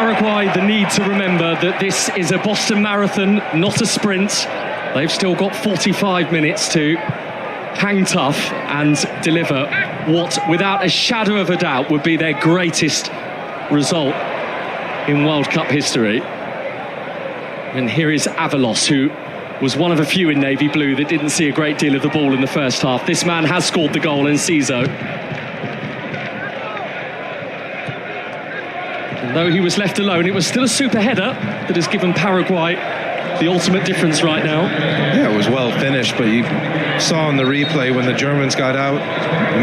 Paraguay the need to remember that this is a Boston Marathon, not a sprint. They've still got 45 minutes to hang tough and deliver what, without a shadow of a doubt, would be their greatest result in World Cup history. And here is Avalos, who was one of a few in navy blue that didn't see a great deal of the ball in the first half. This man has scored the goal, Enciso. Though he was left alone, it was still a super header that has given Paraguay the ultimate difference right now.
Yeah, it was well finished, but you saw in the replay when the Germans got out,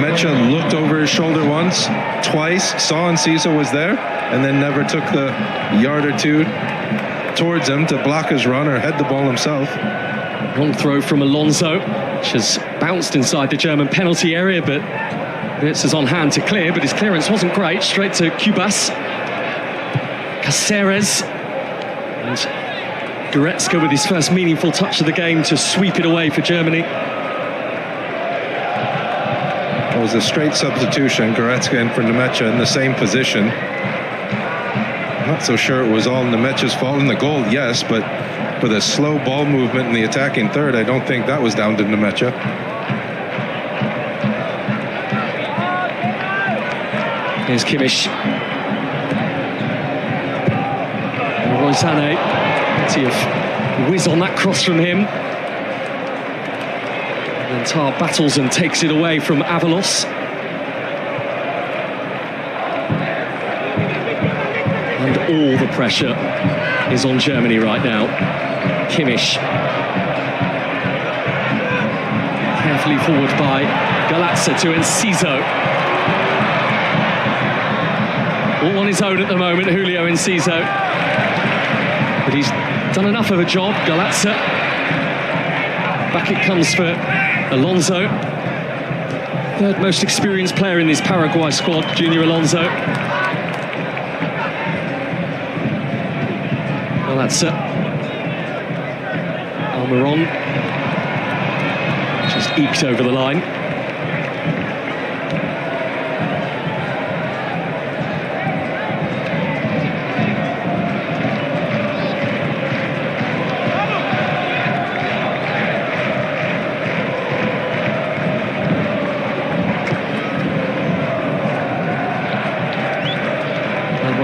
Mecha looked over his shoulder once, twice, saw Enciso was there, and then never took the yard or two towards him to block his run or head the ball himself.
Long throw from Alonso, which has bounced inside the German penalty area, but Wirtz is on hand to clear, but his clearance wasn't great. Straight to Cubas. Caceres. And Goretzka with his first meaningful touch of the game to sweep it away for Germany.
It was a straight substitution, Goretzka in for Nemecha in the same position. Not so sure it was all Nemecha's fault in the goal, yes, but for the slow ball movement in the attacking third, I don't think that was down to Nemecha.
Here's Kimmich. Roy Sané. Plenty of whiz on that cross from him. And then Tar battles and takes it away from Avalos. And all the pressure is on Germany right now. Kimmich. Carefully forward by Galazza to Enciso. All on his own at the moment, Julio Enciso. But he's done enough of a job. Galazza. Back it comes for Alonso. Third most experienced player in this Paraguay squad, Junior Alonso. Galazza. Almiron. Just eked over the line.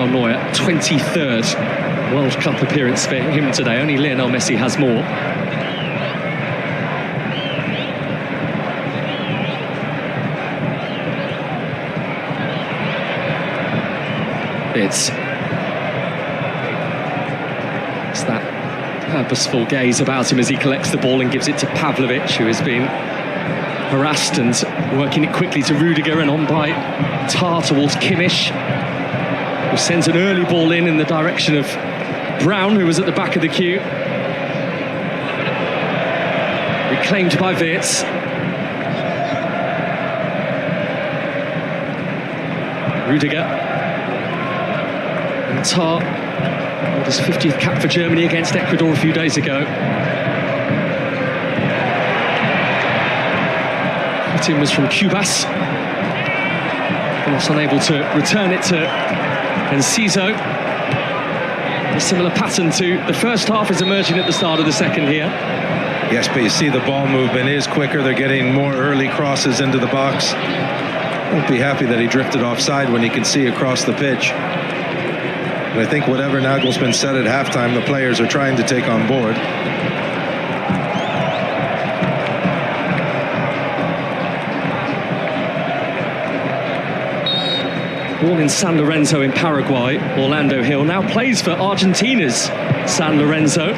Neuer, 23rd World Cup appearance for him today. Only Lionel Messi has more. It's that purposeful gaze about him as he collects the ball and gives it to Pavlovic, who has been harassed, and working it quickly to Rudiger, and on by Tar towards Kimmich, who sends an early ball in the direction of Brown, who was at the back of the queue. Reclaimed by Wirtz. Rudiger. And Tar with his 50th cap for Germany against Ecuador a few days ago. Hit in was from Cubas. Almost unable to return it to Enciso. A similar pattern to the first half is emerging at the start of the second here.
Yes, but you see the ball movement is quicker. They're getting more early crosses into the box. Won't be happy that he drifted offside when he can see across the pitch. But I think whatever Nagelsmann said at halftime, the players are trying to take on board.
Born in San Lorenzo in Paraguay, Orlando Hill now plays for Argentina's San Lorenzo.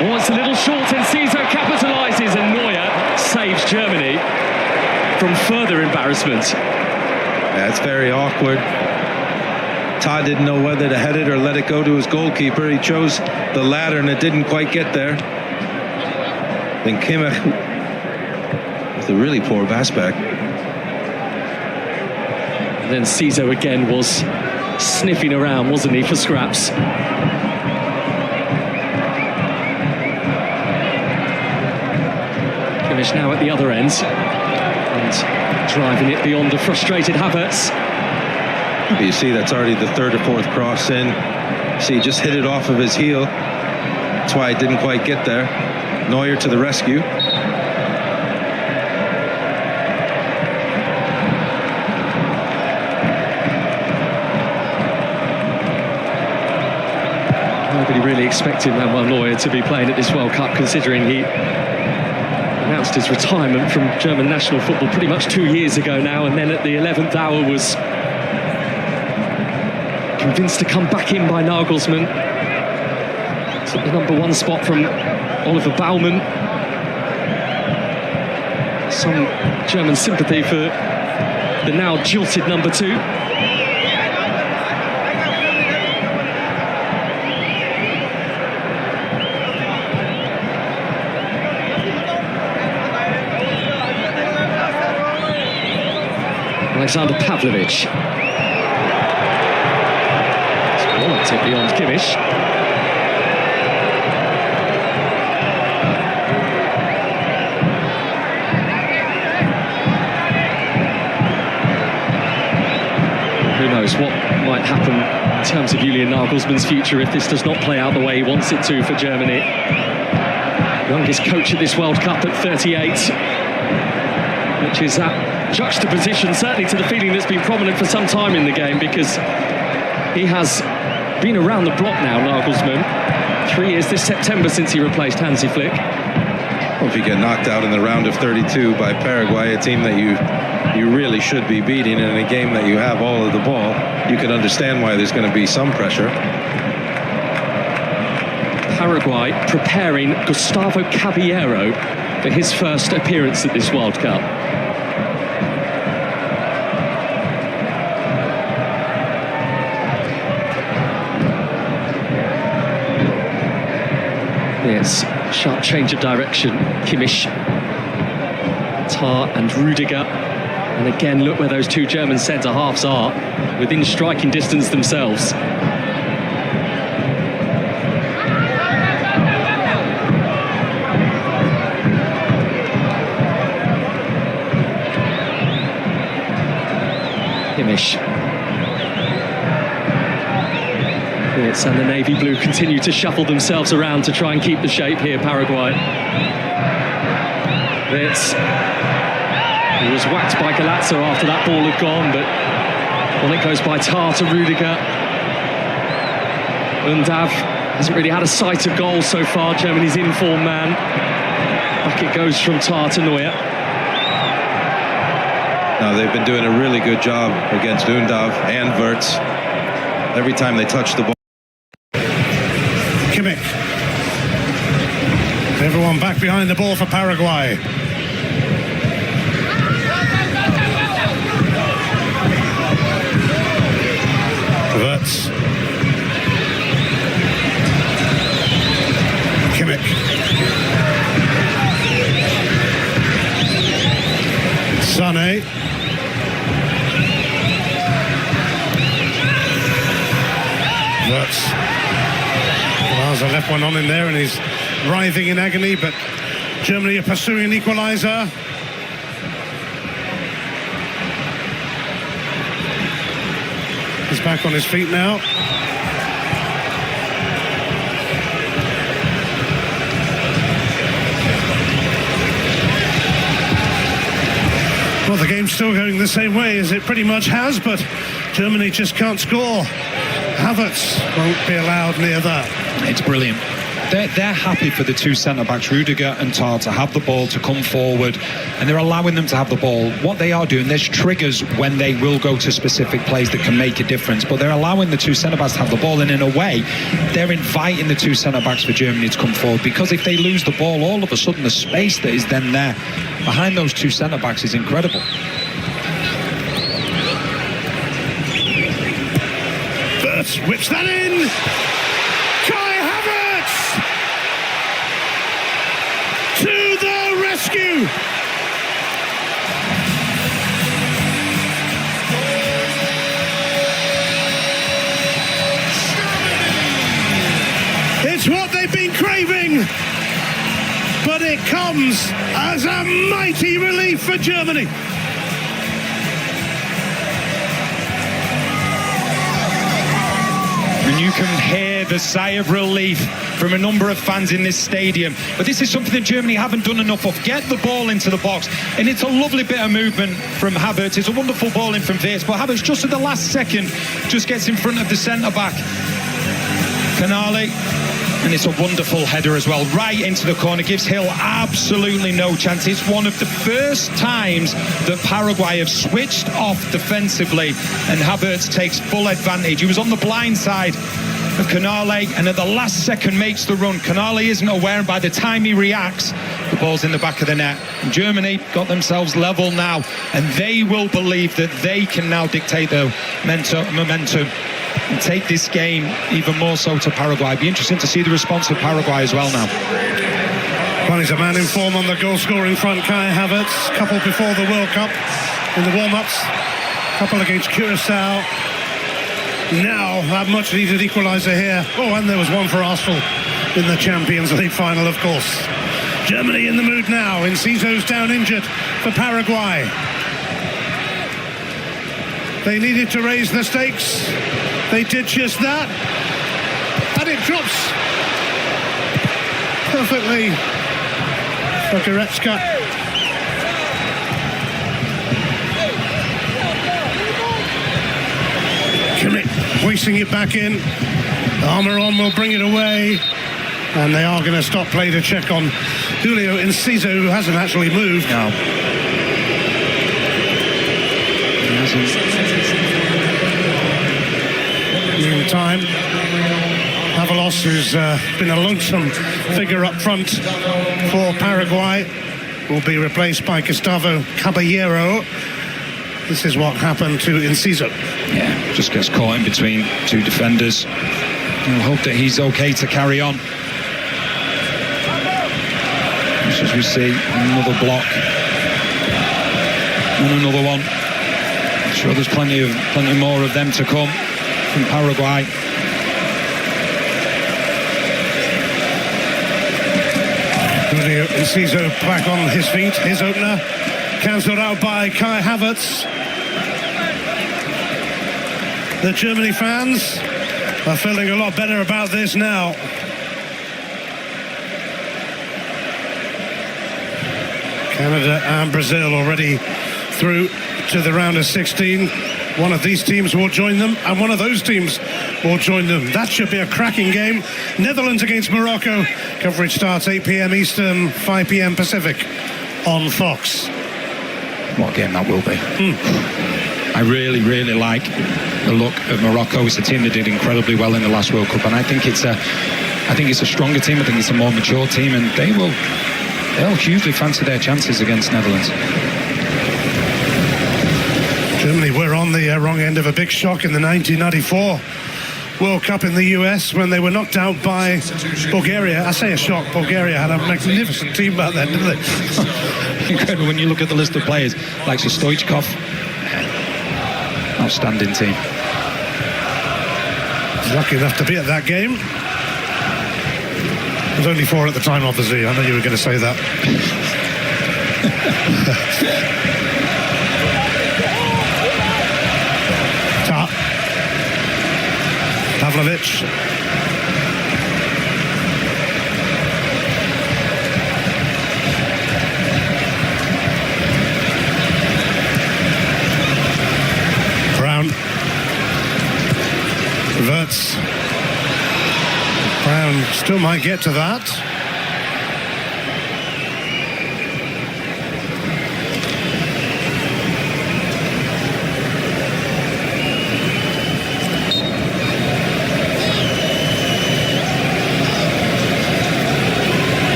Oh, it's a little short, Enciso capitalises, and Neuer saves Germany from further embarrassment.
That's very awkward. Todd didn't know whether to head it or let it go to his goalkeeper. He chose the latter, and it didn't quite get there. Then Kimmich, with a really poor pass back.
Then Enciso again was sniffing around, wasn't he, for scraps? Kimmich now at the other end. And Driving it beyond the frustrated Havertz.
But you see that's already the third or fourth cross in. See, he just hit it off of his heel. That's why it didn't quite get there. Neuer to the rescue.
Nobody really expected Manuel Neuer to be playing at this World Cup, considering he announced his retirement from German national football pretty much 2 years ago now, and then at the 11th hour was convinced to come back in by Nagelsmann. Took the number 1 spot from Oliver Baumann. Some German sympathy for the now jilted number 2. Alexander Pavlovich. It's it beyond Kimmich. Who knows what might happen in terms of Julian Nagelsmann's future if this does not play out the way he wants it to for Germany. Youngest coach at this World Cup at 38, which is that juxtaposition certainly to the feeling that's been prominent for some time in the game, because he has been around the block now, Nagelsmann. 3 years this September since he replaced Hansi Flick.
Well, if you get knocked out in the round of 32 by Paraguay, a team that you really should be beating, and in a game that you have all of the ball, you can understand why there's going to be some pressure.
Paraguay preparing Gustavo Caballero for his first appearance at this World Cup. Yes, sharp change of direction. Kimmich, Tar and Rudiger. And again, look where those 2 German centre-halves are, within striking distance themselves. Kimmich. And the navy blue continue to shuffle themselves around to try and keep the shape here, Paraguay. He was whacked by Galazzo after that ball had gone, but when it goes by Tar to Rudiger. Undav hasn't really had a sight of goal so far, Germany's in-form man. Back it goes from Tar to Neuer.
Now, they've been doing a really good job against Undav and Wirtz. Every time they touch the ball.
Kimmich. Everyone back behind the ball for Paraguay. Wirtz. Kimmich. Sané. Wirtz. Miles left one on in there and he's writhing in agony, but Germany are pursuing an equaliser. He's back on his feet now. Well, the game's still going the same way as it pretty much has, but Germany just can't score. Havertz won't be allowed near that.
It's brilliant. They're happy for the 2 centre-backs, Rudiger and Tar, to have the ball, to come forward, and they're allowing them to have the ball. What they are doing, there's triggers when they will go to specific plays that can make a difference, but they're allowing the 2 centre-backs to have the ball, and in a way, they're inviting the 2 centre-backs for Germany to come forward, because if they lose the ball, all of a sudden the space that is then there behind those 2 centre-backs is incredible.
Wirtz whips that in! Kai Havertz! To the rescue! It's what they've been craving, but it comes as a mighty relief for Germany.
And you can hear the sigh of relief from a number of fans in this stadium. But this is something that Germany haven't done enough of. Get the ball into the box. And it's a lovely bit of movement from Havertz. It's a wonderful ball in from Wirtz. But Havertz, just at the last second, just gets in front of the centre-back. Canale. And it's a wonderful header as well, right into the corner. Gives Hill absolutely no chance. It's one of the first times that Paraguay have switched off defensively, and Havertz takes full advantage. He was on the blind side of Canale, and at the last second makes the run. Canale isn't aware, and by the time he reacts, the ball's in the back of the net. And Germany got themselves level now, and they will believe that they can now dictate the momentum and take this game even more so to Paraguay. It'd be interesting to see the response of Paraguay as well now.
Well, he's a man in form on the goal-scoring front, Kai Havertz. Couple before the World Cup in the warm-ups. Couple against Curacao. Now, that much-needed equaliser here. Oh, and there was one for Arsenal in the Champions League final, of course. Germany in the mood now. Enciso's down injured for Paraguay. They needed to raise the stakes. They did just that. And it drops perfectly for Goretzka. Kimmich hoisting it back in. Almiron will bring it away. And they are going to stop play to check on Julio Enciso, who hasn't actually moved.
No. He hasn't.
Meantime, Avalos, who's been a lonesome figure up front for Paraguay, will be replaced by Gustavo Caballero. This is what happened to Enciso.
Yeah, just gets caught in between two defenders. We'll hope that he's okay to carry on. Just as we see another block and another one. I'm sure there's plenty more of them to come from Paraguay.
Julio Enciso back on his feet. His opener cancelled out by Kai Havertz. The Germany fans are feeling a lot better about this now. Canada and Brazil already through to the round of 16. One of these teams will join them, and one of those teams will join them. That should be a cracking game. Netherlands against Morocco. Coverage starts 8 p.m. Eastern, 5 p.m. Pacific on Fox.
What a game that will be. I really, really like the look of Morocco. It's a team that did incredibly well in the last World Cup, and I think it's a stronger team. I think it's a more mature team, and they'll hugely fancy their chances against Netherlands.
Germany were on the wrong end of a big shock in the 1994 World Cup in the US when they were knocked out by Bulgaria. I say a shock. Bulgaria had a magnificent team back then, didn't they?
Incredible when you look at the list of players like Stoichkov. Outstanding team.
Lucky enough to be at that game. There was only 4 at the time, obviously. I know you were going to say that. Pavlovic. Brown. Wirtz. Brown still might get to that.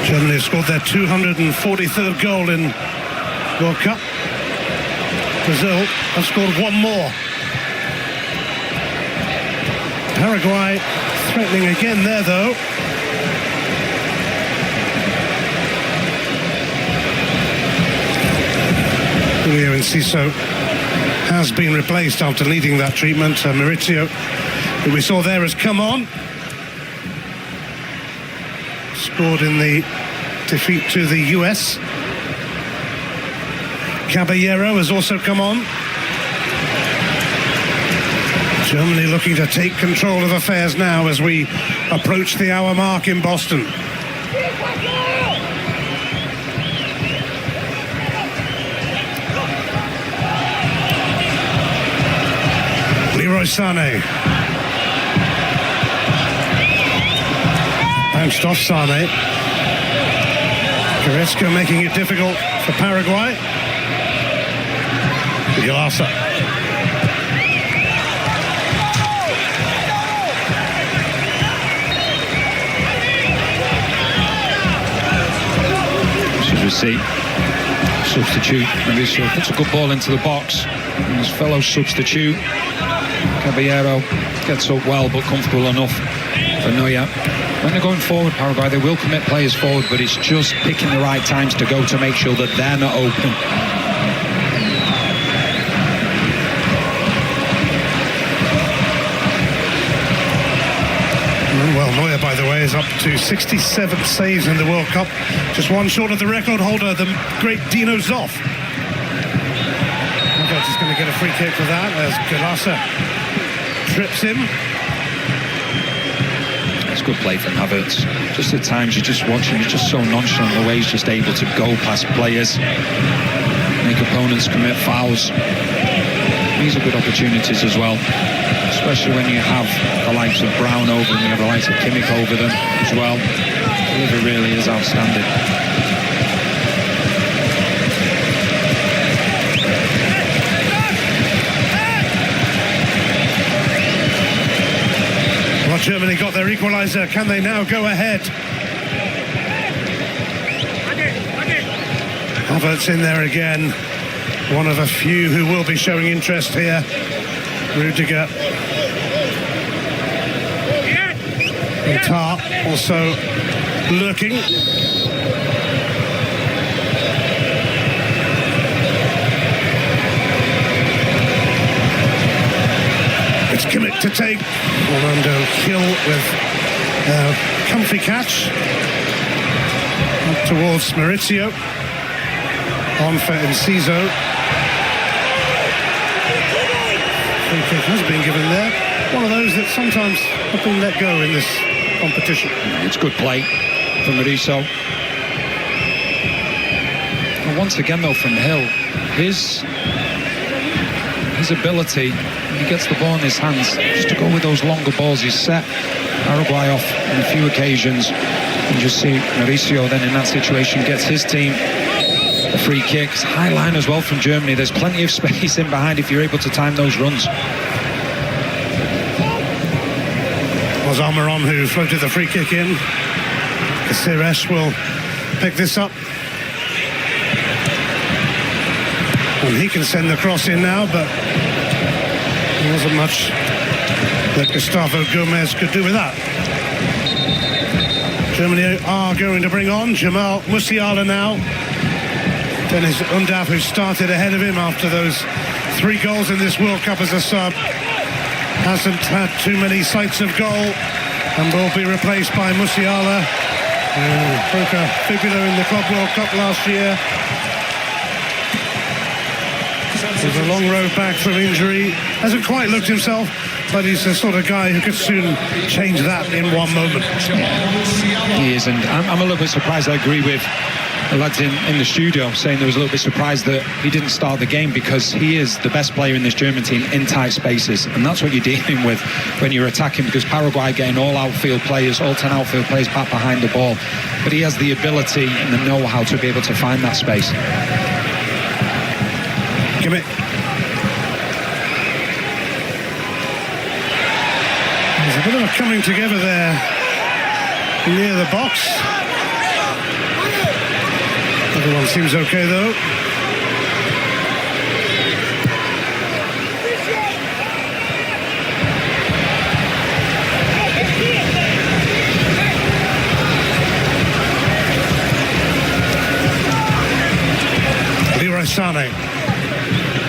Germany have scored their 243rd goal in World Cup. Brazil have scored one more. Paraguay threatening again there, though. Julio Enciso has been replaced after leading that treatment. Maurizio, who we saw there, has come on. Scored in the defeat to the US. Caballero has also come on. Germany looking to take control of affairs now as we approach the hour mark in Boston. Leroy Sané. Bounced off Sané. Goretzka making it difficult for Paraguay. Galasa.
Should we see substitute Mauricio puts a good ball into the box, and his fellow substitute Caballero gets up well but comfortable enough for Neuer. When they're going forward, Paraguay, they will commit players forward, but it's just picking the right times to go to make sure that they're not open.
Well, Neuer, by the way, is up to 67 saves in the World Cup, just one short of the record holder, the great Dino Zoff. Havertz is going to get a free kick for that as Galasa trips him.
It's good play from Havertz. Just at times you just watch him, he's just so nonchalant the way he's just able to go past players, make opponents commit fouls. These are good opportunities as well, especially when you have the likes of Brown over them, you have the likes of Kimmich over them as well. Delivery really is outstanding.
Well, Germany got their equaliser. Can they now go ahead? Havertz in there again. One of a few who will be showing interest here. Rudiger. And Tar also lurking. It's Kimmich to take. Orlando Kill with a comfy catch. Up towards Maurizio. On for Enciso. Free kick has been given there. One of those that sometimes have been let go in this competition.
It's good play from Maurizio. And once again though from Hill, his ability, when he gets the ball in his hands, just to go with those longer balls, he's set Paraguay off on a few occasions. You just see Maurizio then in that situation gets his team the free kick. It's high line as well from Germany. There's plenty of space in behind if you're able to time those runs.
It was Almiron who floated the free kick in. Caceres will pick this up. And he can send the cross in now, but there wasn't much that Gustavo Gomez could do with that. Germany are going to bring on Jamal Musiala now. Dennis Undav, who started ahead of him after those 3 goals in this World Cup as a sub, hasn't had too many sights of goal and will be replaced by Musiala, who broke a fibula in the Club World Cup last year. There's a long road back from injury. Hasn't quite looked himself, but he's the sort of guy who could soon change that in one moment.
He is, and I'm a little bit surprised. I agree with the lads in the studio saying they was a little bit surprised that he didn't start the game, because he is the best player in this German team in tight spaces, and that's what you're dealing with when you're attacking, because Paraguay getting all outfield players, all 10 outfield players back behind the ball, but he has the ability and the know-how to be able to find that space.
Kimmich. There's a bit of a coming together there near the box. Everyone seems okay though. Leroy Sané.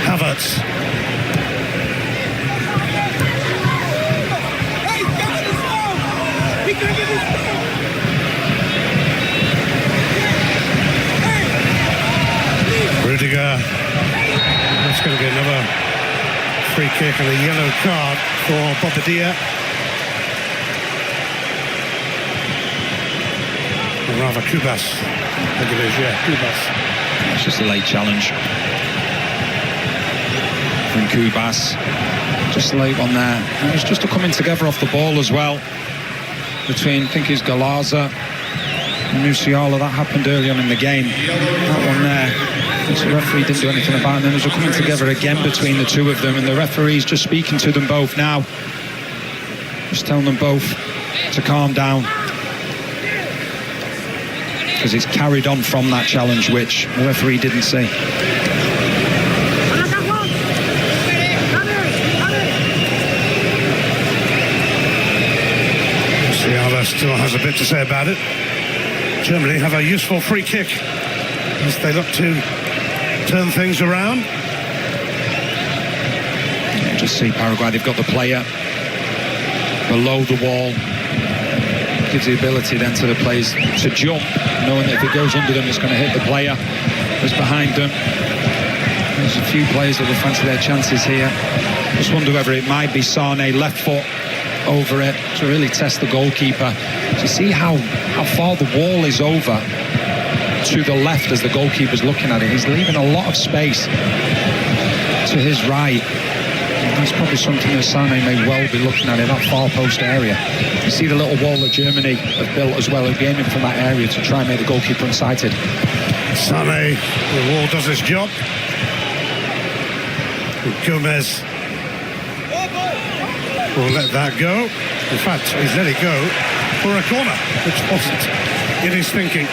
Havertz. kick and a yellow card for Bobadilla. Or rather, Kubas. I think it is, yeah, Kubas.
It's just a late challenge from Kubas. Just late one there. And it's just a coming together off the ball as well between, I think it's Galaza and Musiala. That happened early on in the game. That one there, which the referee didn't do anything about. And then there's a coming together again between the two of them, and the referee's just speaking to them both now. Just telling them both to calm down, because it's carried on from that challenge, which the referee didn't see.
Musiala still has a bit to say about it. Germany have a useful free kick as they look to turn things around.
You just see Paraguay, they've got the player below the wall. Gives the ability then to the players to jump, knowing that if it goes under them, it's going to hit the player that's behind them. There's a few players that will fancy their chances here. Just wonder whether it might be Sane left foot over it to really test the goalkeeper. To see how far the wall is over to the left as the goalkeeper's looking at it. He's leaving a lot of space to his right. That's probably something that Sane may well be looking at in that far post area. You see the little wall that Germany have built as well. They'll be aiming from that area to try and make the goalkeeper unsighted.
Sane, the wall does its job. Gomez will let that go. In fact, he's let it go for a corner, which wasn't in his thinking.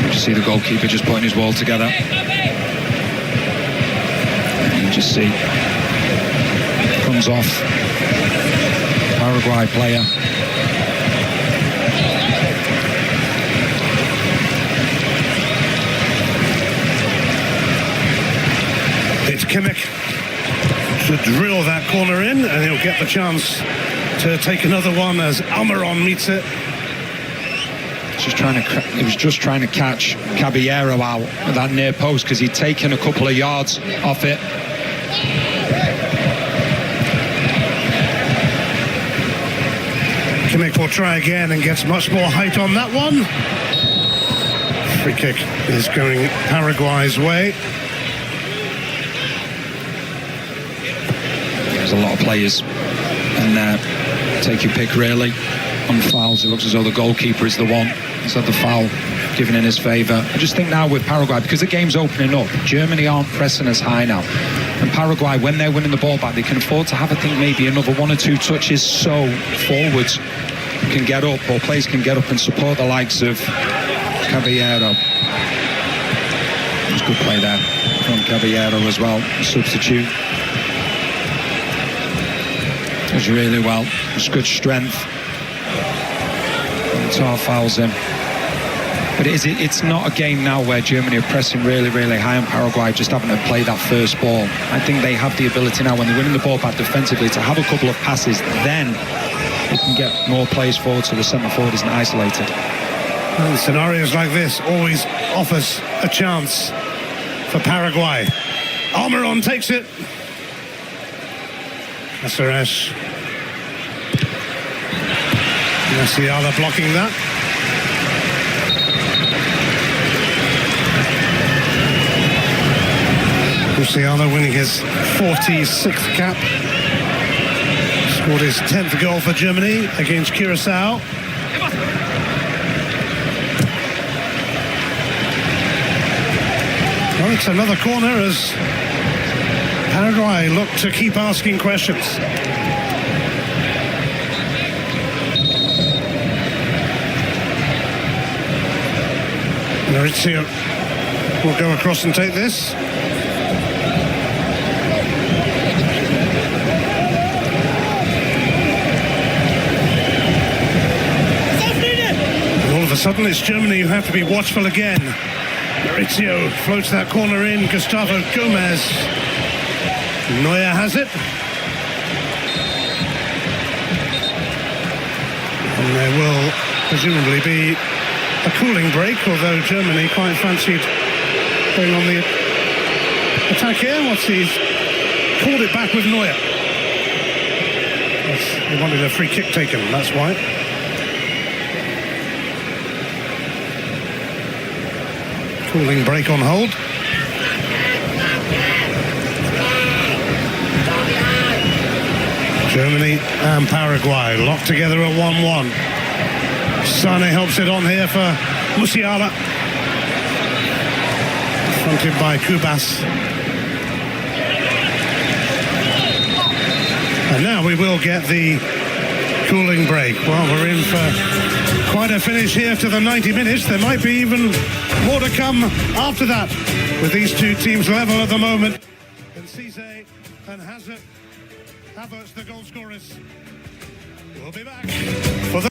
You see the goalkeeper just putting his wall together. You just see comes off Paraguay player.
It's Kimmich to drill that corner in, and he'll get the chance to take another one as Almiron meets it.
He was just trying to catch Caballero out at that near post because he'd taken a couple of yards off it.
Kimmich will try again and gets much more height on that one. Free kick is going Paraguay's way.
There's a lot of players in there. Take your pick really. On the fouls, it looks as though the goalkeeper is the one who's had the foul given in his favour. I just think now with Paraguay, because the game's opening up, Germany aren't pressing as high now. And Paraguay, when they're winning the ball back, they can afford to have, I think, maybe another one or two touches so forwards can get up, or players can get up and support the likes of Caballero. It's a good play there from Caballero as well, substitute. Does really well. It's good strength. And Tar fouls him. But it's not a game now where Germany are pressing really, really high on Paraguay, just having to play that first ball. I think they have the ability now, when they're winning the ball back defensively, to have a couple of passes, then they can get more players forward so the centre forward isn't isolated.
And scenarios like this always offers a chance for Paraguay. Almiron takes it. Caceres. Musiala blocking that. Musiala winning his 46th cap. Scored his 10th goal for Germany against Curacao. Well, it's another corner as Paraguay look to keep asking questions. Maurizio will go across and take this. And all of a sudden it's Germany who have to be watchful again. Maurizio floats that corner in. Gustavo Gomez. Neuer has it. And there will presumably be a cooling break, although Germany quite fancied going on the attack here. What's he called it back with Neuer? He wanted a free kick taken, that's why. Cooling break on hold. Germany and Paraguay locked together at 1-1. Sane helps it on here for Musiala. Fronted by Kubas. And now we will get the cooling break. Well, we're in for quite a finish here to the 90 minutes. There might be even more to come after that, with these two teams level at the moment. And Cisse and Havertz, the goal scorers. We'll be back for the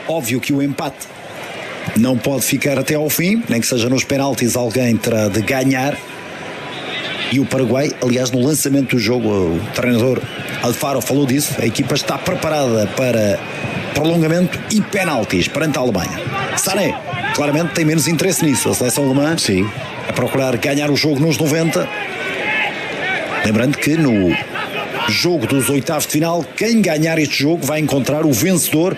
Óbvio que o empate não pode ficar até ao fim, nem que seja nos penaltis, alguém terá de ganhar. E o Paraguai, aliás, no lançamento do jogo, o treinador Alfaro falou disso, a equipa está preparada para prolongamento e penaltis perante a Alemanha. Sané, claramente, tem menos interesse nisso, a seleção alemã.
Sim.
A procurar ganhar o jogo nos 90. Lembrando que no jogo dos oitavos de final, quem ganhar este jogo vai encontrar o vencedor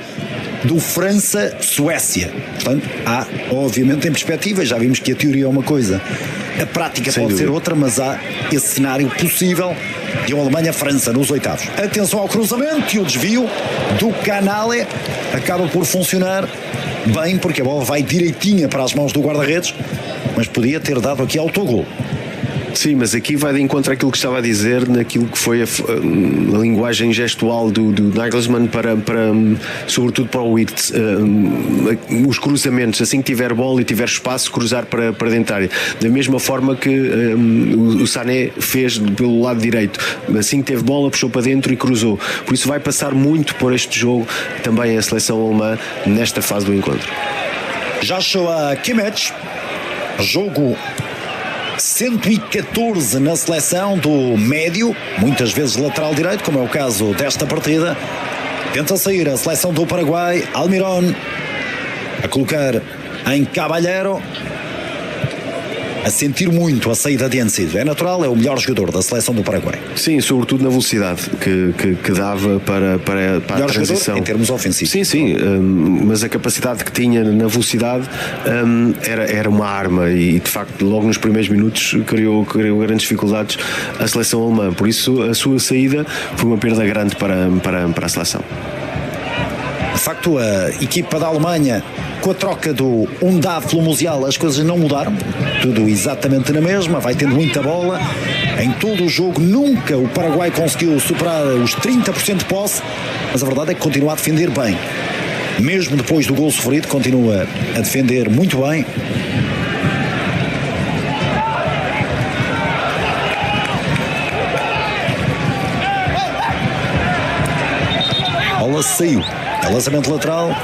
do França-Suécia. Portanto, há, obviamente, em perspectiva, já vimos que a teoria é uma coisa, a prática pode ser outra, mas há esse cenário possível de uma Alemanha-França nos oitavos. Atenção ao cruzamento e o desvio do Canale acaba por funcionar bem, porque a bola vai direitinha para as mãos do guarda-redes, mas podia ter dado aqui autogol.
Sim, mas aqui vai de encontro àquilo que estava a dizer, naquilo que foi a linguagem gestual do Nagelsmann para sobretudo para o Wirtz, os cruzamentos, assim que tiver bola e tiver espaço, cruzar para dentro da área, da mesma forma que o Sané fez pelo lado direito, assim que teve bola puxou para dentro e cruzou, por isso vai passar muito por este jogo também a seleção alemã nesta fase do encontro.
Joshua Kimmich, jogo 114 na seleção do médio, muitas vezes lateral direito, como é o caso desta partida. Tenta sair a seleção do Paraguai, Almiron a colocar em Caballero, a sentir muito a saída de Enciso. É natural, é o melhor jogador da seleção do Paraguai.
Sim, sobretudo na velocidade que dava para a transição.
Em termos ofensivos.
Sim, mas a capacidade que tinha na velocidade era uma arma e de facto logo nos primeiros minutos criou grandes dificuldades à seleção alemã. Por isso a sua saída foi uma perda grande para a seleção.
De facto, a equipa da Alemanha, com a troca do Undave pelo Musial, as coisas não mudaram. Tudo exatamente na mesma, vai tendo muita bola. Em todo o jogo, nunca o Paraguai conseguiu superar os 30% de posse, mas a verdade é que continua a defender bem. Mesmo depois do gol sofrido, continua a defender muito bem. A bola saiu. É lançamento lateral.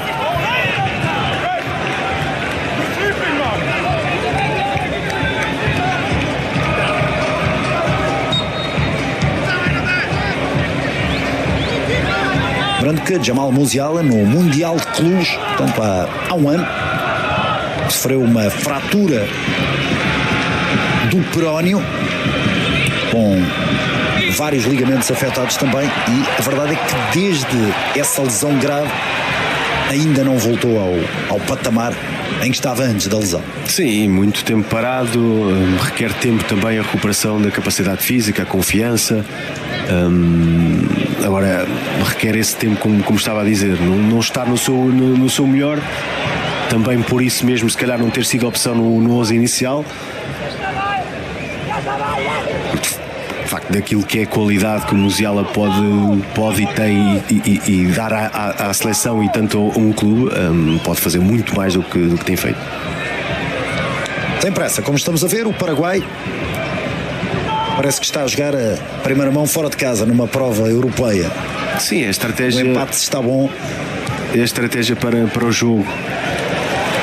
Lembrando que Jamal Musiala, no Mundial de Clubes, portanto há um ano, sofreu uma fratura do perónio, com vários ligamentos afetados também, e a verdade é que desde essa lesão grave ainda não voltou ao patamar em que estava antes da lesão.
Sim, muito tempo parado, requer tempo também a recuperação da capacidade física, a confiança. Agora requer esse tempo, como estava a dizer, não estar no seu melhor, também por isso mesmo se calhar não ter sido opção no 11 inicial. De facto, daquilo que é a qualidade que o Musiala pode e tem e dar à seleção e tanto a um clube, pode fazer muito mais do que tem feito.
Sem pressa, como estamos a ver, o Paraguai parece que está a jogar a primeira mão fora de casa numa prova europeia.
Sim, a estratégia.
O empate está bom.
É a estratégia para o jogo.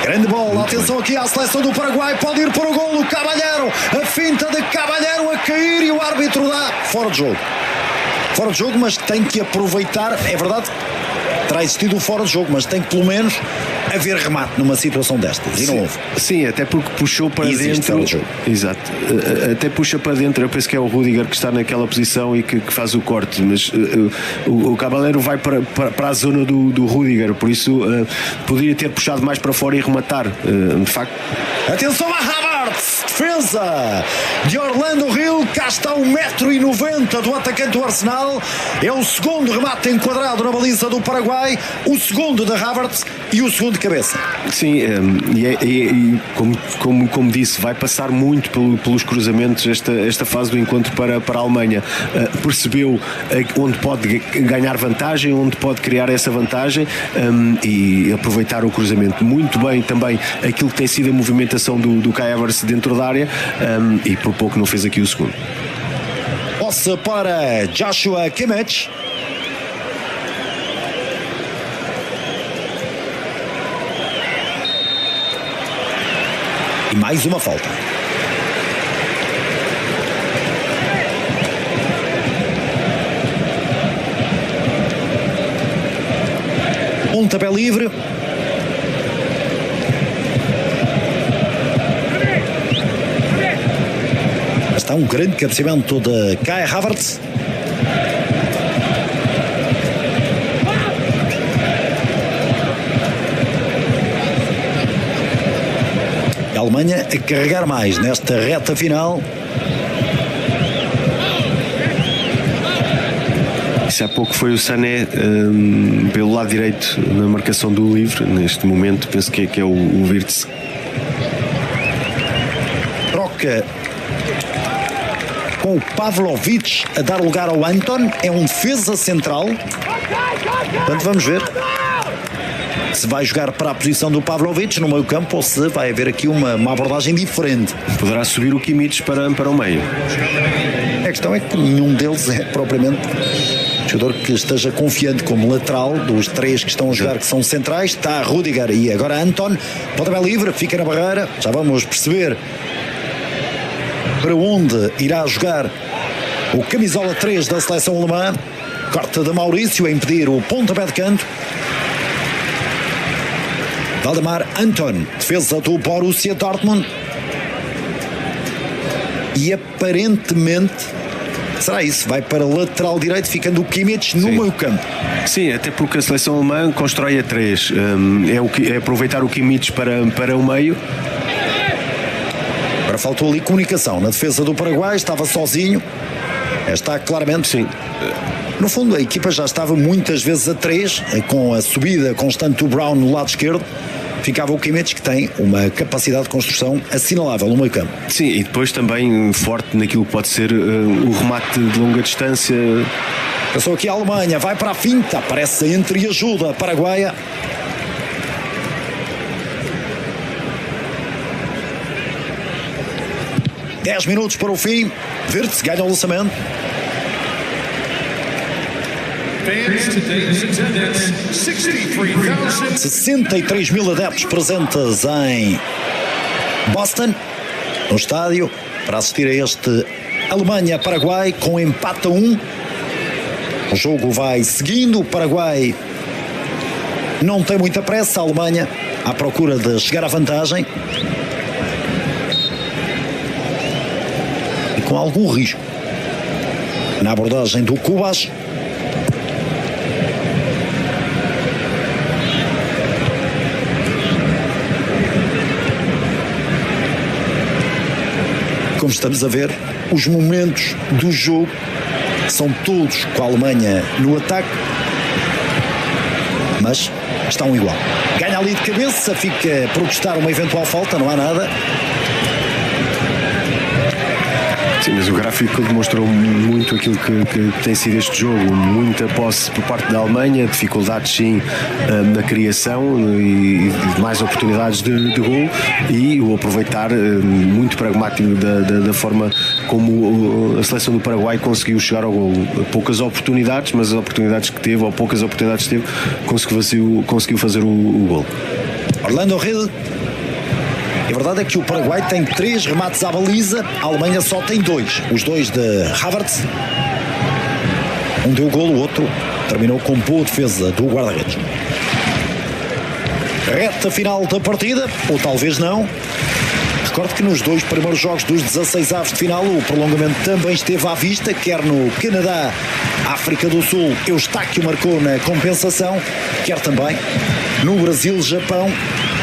Grande bola, atenção aqui à seleção do Paraguai, pode ir para o golo, Caballero, a finta de Caballero a cair e o árbitro dá fora de jogo. Fora de jogo, mas tem que aproveitar, é verdade, terá existido o fora de jogo, mas tem que pelo menos haver remate numa situação destas, e não houve.
Sim, até porque puxou para dentro.
Fora de jogo.
Exato, até puxa para dentro. Eu penso que é o Rudiger que está naquela posição e que faz o corte, mas o Caballero vai para a zona do Rudiger, por isso poderia ter puxado mais para fora e rematar, de facto.
Atenção a Havertz, defesa de Orlando Hill, cá está 1,90 m do atacante do Arsenal, é o segundo remate enquadrado na baliza do Paraguai, o segundo da Havertz e o segundo de cabeça.
Sim, e como disse, vai passar muito pelos cruzamentos esta fase do encontro para a Alemanha. Percebeu onde pode ganhar vantagem, onde pode criar essa vantagem, e aproveitar o cruzamento muito bem também aquilo que tem sido a movimentação do Kai Havertz dentro da área, e por pouco não fez aqui o segundo.
Posse para Joshua Kimmich. E mais uma falta. Pontapé livre. Está um grande cabeceamento de Kai Havertz. A Alemanha a carregar mais nesta reta final.
Isso há pouco foi o Sané pelo lado direito na marcação do livre. Neste momento penso que é o Wirtz.
Troca com o Pavlovic a dar lugar ao Anton, é um defesa central. Portanto, vamos ver se vai jogar para a posição do Pavlovic no meio campo ou se vai haver aqui uma abordagem diferente.
Poderá subir o Kimmich para o meio.
A questão é que nenhum deles é propriamente jogador que esteja confiante como lateral. Dos três que estão a jogar, que são centrais, está Rudiger e agora Anton. Pontapé livre, fica na barreira, já vamos perceber para onde irá jogar o camisola 3 da seleção alemã. Corta de Maurício a impedir o pontapé de canto. Valdemar Anton, defesa do Borussia Dortmund. E aparentemente será isso, vai para lateral direito, ficando o Kimmich no meio campo.
Sim, até porque a seleção alemã constrói a 3. É aproveitar o Kimmich para o meio.
Agora faltou ali comunicação na defesa do Paraguai, estava sozinho. Está claramente.
Sim.
No fundo, a equipa já estava muitas vezes a 3, com a subida constante do Brown no lado esquerdo. Ficava o Kimmich, que tem uma capacidade de construção assinalável no meio campo.
Sim, e depois também forte naquilo que pode ser o remate de longa distância.
Passou aqui a Alemanha, vai para a finta, aparece a entreajuda paraguaia. Dez minutos para o fim. Wirtz ganha o lançamento.
Fans, today's attendance, 63,000.
63 mil adeptos presentes em Boston, no estádio, para assistir a este Alemanha-Paraguai com empate a 1. O jogo vai seguindo, o Paraguai não tem muita pressa, a Alemanha à procura de chegar à vantagem e com algum risco na abordagem do Cubas. Como estamos a ver, os momentos do jogo são todos com a Alemanha no ataque, mas estão igual. Ganha ali de cabeça, fica a protestar uma eventual falta, não há nada.
Sim, mas o gráfico demonstrou muito aquilo que tem sido este jogo. Muita posse por parte da Alemanha, dificuldades sim na criação e mais oportunidades de gol, e o aproveitar muito pragmático da forma como a seleção do Paraguai conseguiu chegar ao gol. Poucas oportunidades, mas as oportunidades que teve, ou poucas oportunidades que teve, conseguiu fazer o gol.
Orlando Hill. A verdade é que o Paraguai tem 3 remates à baliza, a Alemanha só tem 2. Os 2 de Havertz. Um deu golo, o outro terminou com boa defesa do guarda-redes. Reta final da partida, ou talvez não. Recordo que nos 2 primeiros jogos dos 16 avos de final o prolongamento também esteve à vista, quer no Canadá, África do Sul, Eustáquio marcou na compensação, quer também no Brasil, Japão,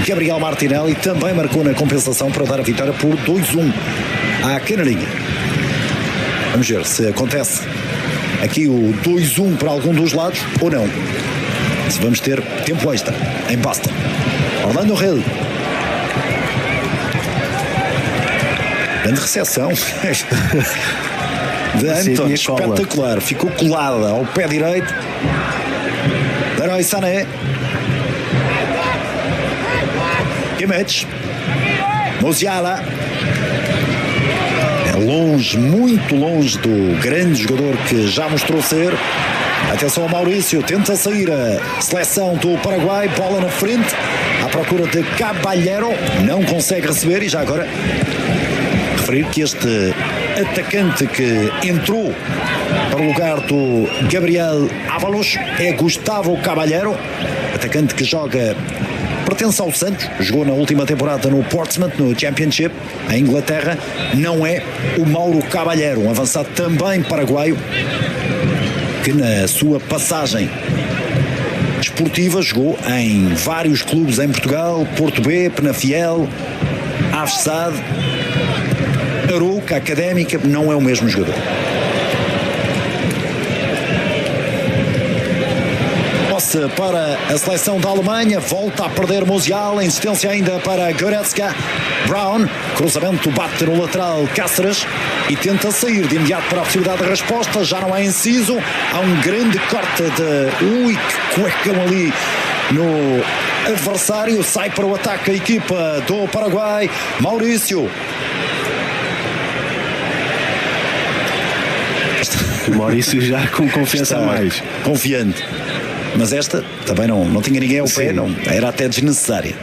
Gabriel Martinelli também marcou na compensação para dar a vitória por 2-1 à Canarinha. Vamos ver se acontece aqui o 2-1 para algum dos lados ou não. Se vamos ter tempo extra em Boston. Orlando Hill. Grande recepção de Anton, espetacular. Ficou colada ao pé direito. Leroy Sané. Kimmich. Musiala. É longe, muito longe do grande jogador que já mostrou ser. Atenção ao Maurício, tenta sair a seleção do Paraguai, bola na frente, à procura de Caballero, não consegue receber. E já agora referir que este atacante que entrou para o lugar do Gabriel Ávalos é Gustavo Caballero, atacante que joga, pertence ao Santos, jogou na última temporada no Portsmouth, no Championship, em Inglaterra. Não é o Mauro Caballero, um avançado também paraguaio, que na sua passagem desportiva jogou em vários clubes em Portugal, Porto B, Penafiel, Aves SAD, Arouca, Académica. Não é o mesmo jogador. Posse para a seleção da Alemanha, volta a perder Musiala, insistência ainda para Goretzka. Brown, cruzamento, bate no lateral Cáceres e tenta sair de imediato para a possibilidade de resposta. Já não há inciso, há um grande corte de que cuecam ali no adversário. Sai para o ataque a equipa do Paraguai. Maurício.
O Maurício já com confiança a mais.
Confiante. Mas esta também não tinha ninguém ao pé, não, era até desnecessária.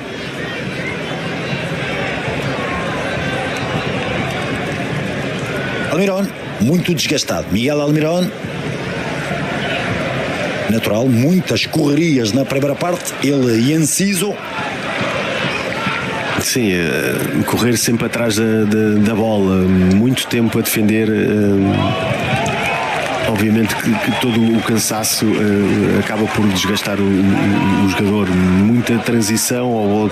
Almirón, muito desgastado. Miguel Almirón, natural, muitas correrias na primeira parte. Ele e Enciso.
Sim, correr sempre atrás da bola, muito tempo a defender. Obviamente que todo o cansaço acaba por desgastar o jogador. Muita transição ao